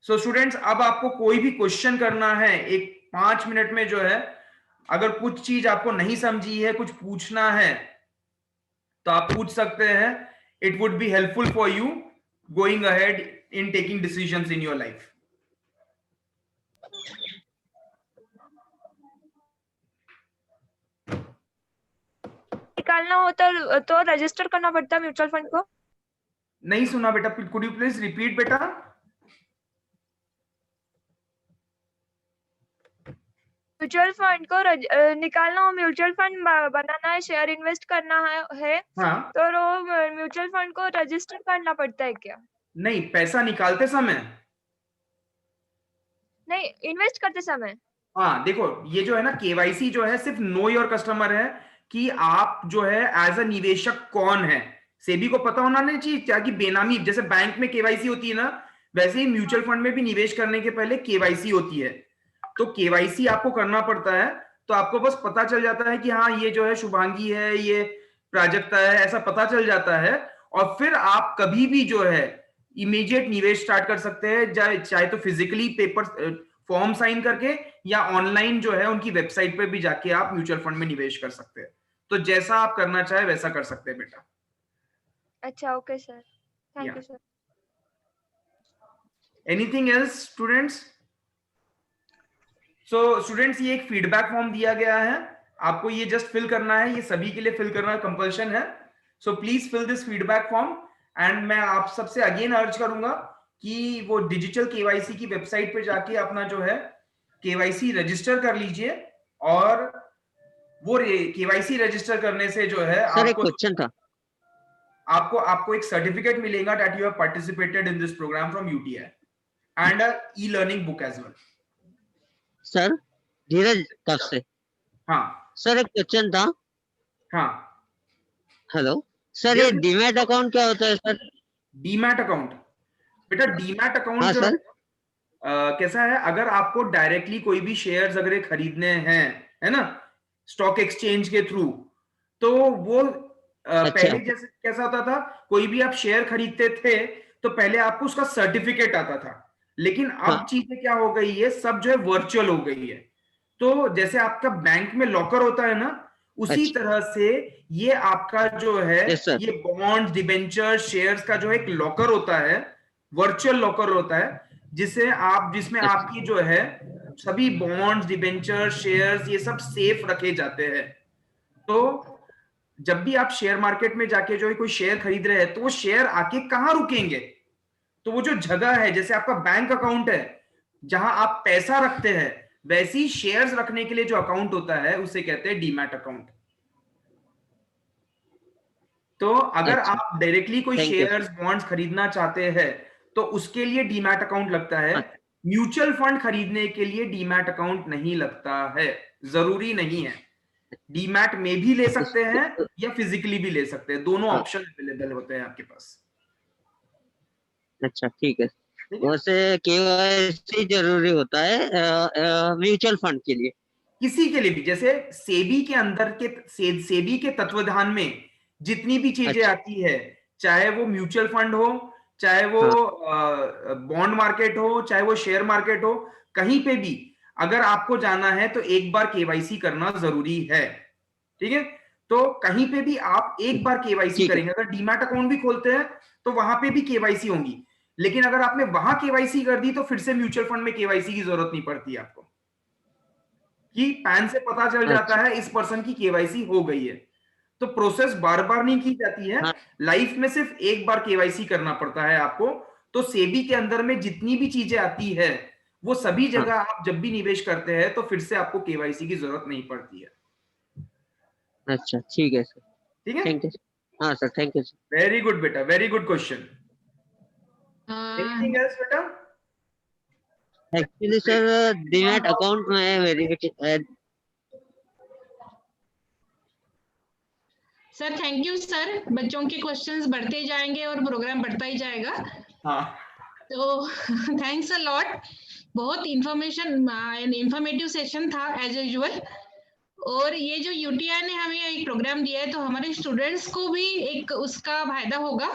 So students, अब आपको कोई भी question करना है एक 5 minute में जो है, अगर कुछ चीज आपको नहीं समझी है, कुछ पूछना है तो आप पूछ सकते हैं। It would be helpful for you going ahead in taking decisions in your life. निकालना होता तो रजिस्टर करना पड़ता है म्यूचुअल फंड को? नहीं सुना बेटा, could you please repeat बेटा? म्यूचुअल फंड को निकालना हो, म्यूचुअल फंड बनाना है, शेयर इन्वेस्ट करना है हाँ। तो म्यूचुअल फंड को रजिस्टर करना पड़ता है क्या? नहीं, पैसा निकालते समय नहीं, इन्वेस्ट करते समय। हाँ देखो, ये जो है ना केवाईसी जो है सिर्फ नो योर कस्टमर है कि आप जो है एज अ निवेशक कौन है। सेबी को पता होना नहीं चाहिए क्या कि बेनामी, जैसे बैंक में केवाईसी होती है ना, वैसे ही म्यूचुअल फंड में भी निवेश करने के पहले केवाईसी होती है। तो केवाईसी आपको करना पड़ता है, तो आपको बस पता चल जाता है कि हाँ ये जो है शुभांगी है, ये प्राजक्ता है, ऐसा पता चल जाता है। और फिर आप कभी भी जो है इमीडिएट निवेश स्टार्ट कर सकते हैं, चाहे तो फिजिकली पेपर फॉर्म साइन करके या ऑनलाइन जो है उनकी वेबसाइट पे भी जाके आप म्यूचुअल फंड में निवेश कर सकते हैं। तो जैसा आप करना चाहे वैसा कर सकते हैं बेटा। अच्छा, okay sir, thank you sir. Anything else students? So students, ये एक फीडबैक फॉर्म दिया गया है, आपको ये जस्ट फिल करना है, ये सभी के लिए फिल करना कंपल्शन है। So please fill this feedback form and मैं आप सबसे अगेन अर्ज करूंगा कि वो डिजिटल केवाईसी की वेबसाइट पे जाके अपना जो है केवाईसी रजिस्टर कर लीजिए, और वो केवाईसी रजिस्टर करने से जो है सर एक क्वेश्चन था, आपको एक सर्टिफिकेट मिलेगा that you have participated in this programme from UTI and a e-learning book as well. Sir Dheeraj कब से? हाँ सर एक क्वेश्चन था। हाँ हेलो सर, ये डीमैट अकाउंट क्या होता है सर? डीमैट अकाउंट बेटा, डीमैट अकाउंट हाँ जो सर। कैसा है, अगर आपको डायरेक्टली कोई भी शेयर्स अगर खरीदने हैं, है ना, स्टॉक एक्सचेंज के थ्रू, तो वो पहले जैसे कैसा होता था, कोई भी आप शेयर खरीदते थे तो पहले आपको उसका सर्टिफिकेट आता था, लेकिन अब चीजें क्या हो गई है, सब जो है वर्चुअल हो गई है। तो जैसे आपका बैंक में लॉकर होता है ना, उसी तरह से ये आपका जो है ये बॉन्ड्स, डिबेंचर, शेयर्स का जो एक लॉकर होता है, वर्चुअल लॉकर होता है, जिसमें आपकी जो है सभी बॉन्ड्स, डिबेंचर, शेयर्स ये सब सेफ रखे जाते हैं। तो जब भी आप शेयर मार्केट में जाके जो है कोई शेयर खरीद रहे हैं तो वो शेयर आके कहां रुकेंगे, तो वो जो जगह है, जैसे आपका बैंक अकाउंट है जहां आप पैसा रखते हैं, वैसे ही शेयर्स रखने के लिए जो अकाउंट होता है उसे कहते हैं डीमैट अकाउंट। तो अगर आप डायरेक्टली कोई शेयर्स, बॉन्ड्स खरीदना चाहते हैं तो उसके लिए डीमैट अकाउंट लगता है। म्यूचुअल फंड खरीदने के लिए डीमैट अकाउंट नहीं लगता है, जरूरी नहीं है। डीमैट में भी ले सकते हैं या फिजिकली भी ले सकते हैं, दोनों हाँ। ऑप्शन अवेलेबल होते हैं आपके पास। अच्छा ठीक है। ठीक है, वैसे केवाईसी जरूरी होता है म्यूचुअल फंड के लिए? किसी के लिए भी, जैसे सेबी के अंदर के सेबी के तत्वाधान में जितनी भी चीजें अच्छा। आती है, चाहे वो म्यूचुअल फंड हो, चाहे वो बॉन्ड मार्केट हो, चाहे वो शेयर मार्केट हो, कहीं पे भी अगर आपको जाना है तो एक बार केवाईसी करना जरूरी है। ठीक है, तो कहीं पे भी आप एक बार केवाईसी ठीक है। करेंगे, अगर डीमैट अकाउंट भी खोलते हैं तो वहां पे भी केवाईसी होगी, लेकिन अगर आपने वहां केवाईसी कर दी तो फिर से म्यूचुअल फंड में केवाईसी की जरूरत नहीं पड़ती आपको, कि पैन से पता चल जाता अच्छा। है इस पर्सन की केवाईसी हो गई है। तो प्रोसेस बार बार नहीं की जाती है, हाँ। लाइफ में सिर्फ एक बार केवाईसी करना पड़ता है आपको। तो सेबी के अंदर में जितनी भी चीजें आती है वो सभी हाँ। जगह आप जब भी निवेश करते हैं तो फिर से आपको केवाईसी की जरूरत नहीं पड़ती है। अच्छा ठीक है सर, ठीक है, थैंक यू। हाँ sir, thank you sir. Very good बेटा, very good question. Anything else बेटा? एक्चुअली सर डीमैट अकाउंट में verification. Sir thank you sir, बच्चों के क्वेश्चंस बढ़ते जाएंगे और प्रोग्राम बढ़ता ही जाएगा। हाँ, तो थैंक्स अ लॉट, बहुत इंफॉर्मेटिव सेशन था एज यूजुअल। और ये जो यूटीआई ने हमें एक प्रोग्राम दिया है तो हमारे स्टूडेंट्स को भी एक उसका फायदा होगा।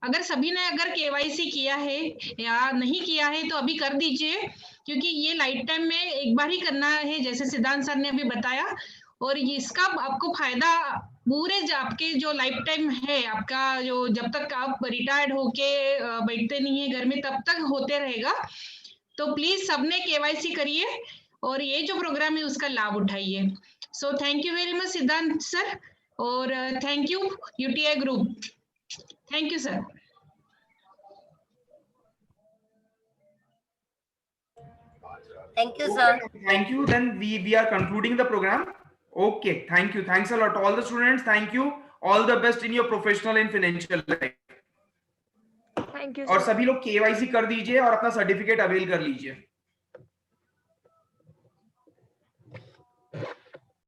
अगर सभी ने अगर केवाईसी किया है या नहीं किया है तो अभी कर दीजिए, क्योंकि ये लाइफ टाइम में एक बार ही करना है, जैसे सिद्धांत सर ने अभी बताया। और इसका आपको फायदा पूरे आपके जो लाइफ टाइम है आपका, जो जब तक आप रिटायर्ड होके बैठते नहीं है घर में तब तक होते रहेगा। तो प्लीज सबने केवाईसी करिए और ये जो प्रोग्राम है उसका लाभ उठाइए। So thank you very much सिद्धांत सर, और thank you UTI group, thank you sir. Thank you, sir. thank you, then we are concluding the program. Okay, thank you, thanks a lot all the students, thank you, all the best in your professional and financial life। Thank you और sir. सभी लोग KYC कर दीजिए और अपना certificate avail कर लीजिए।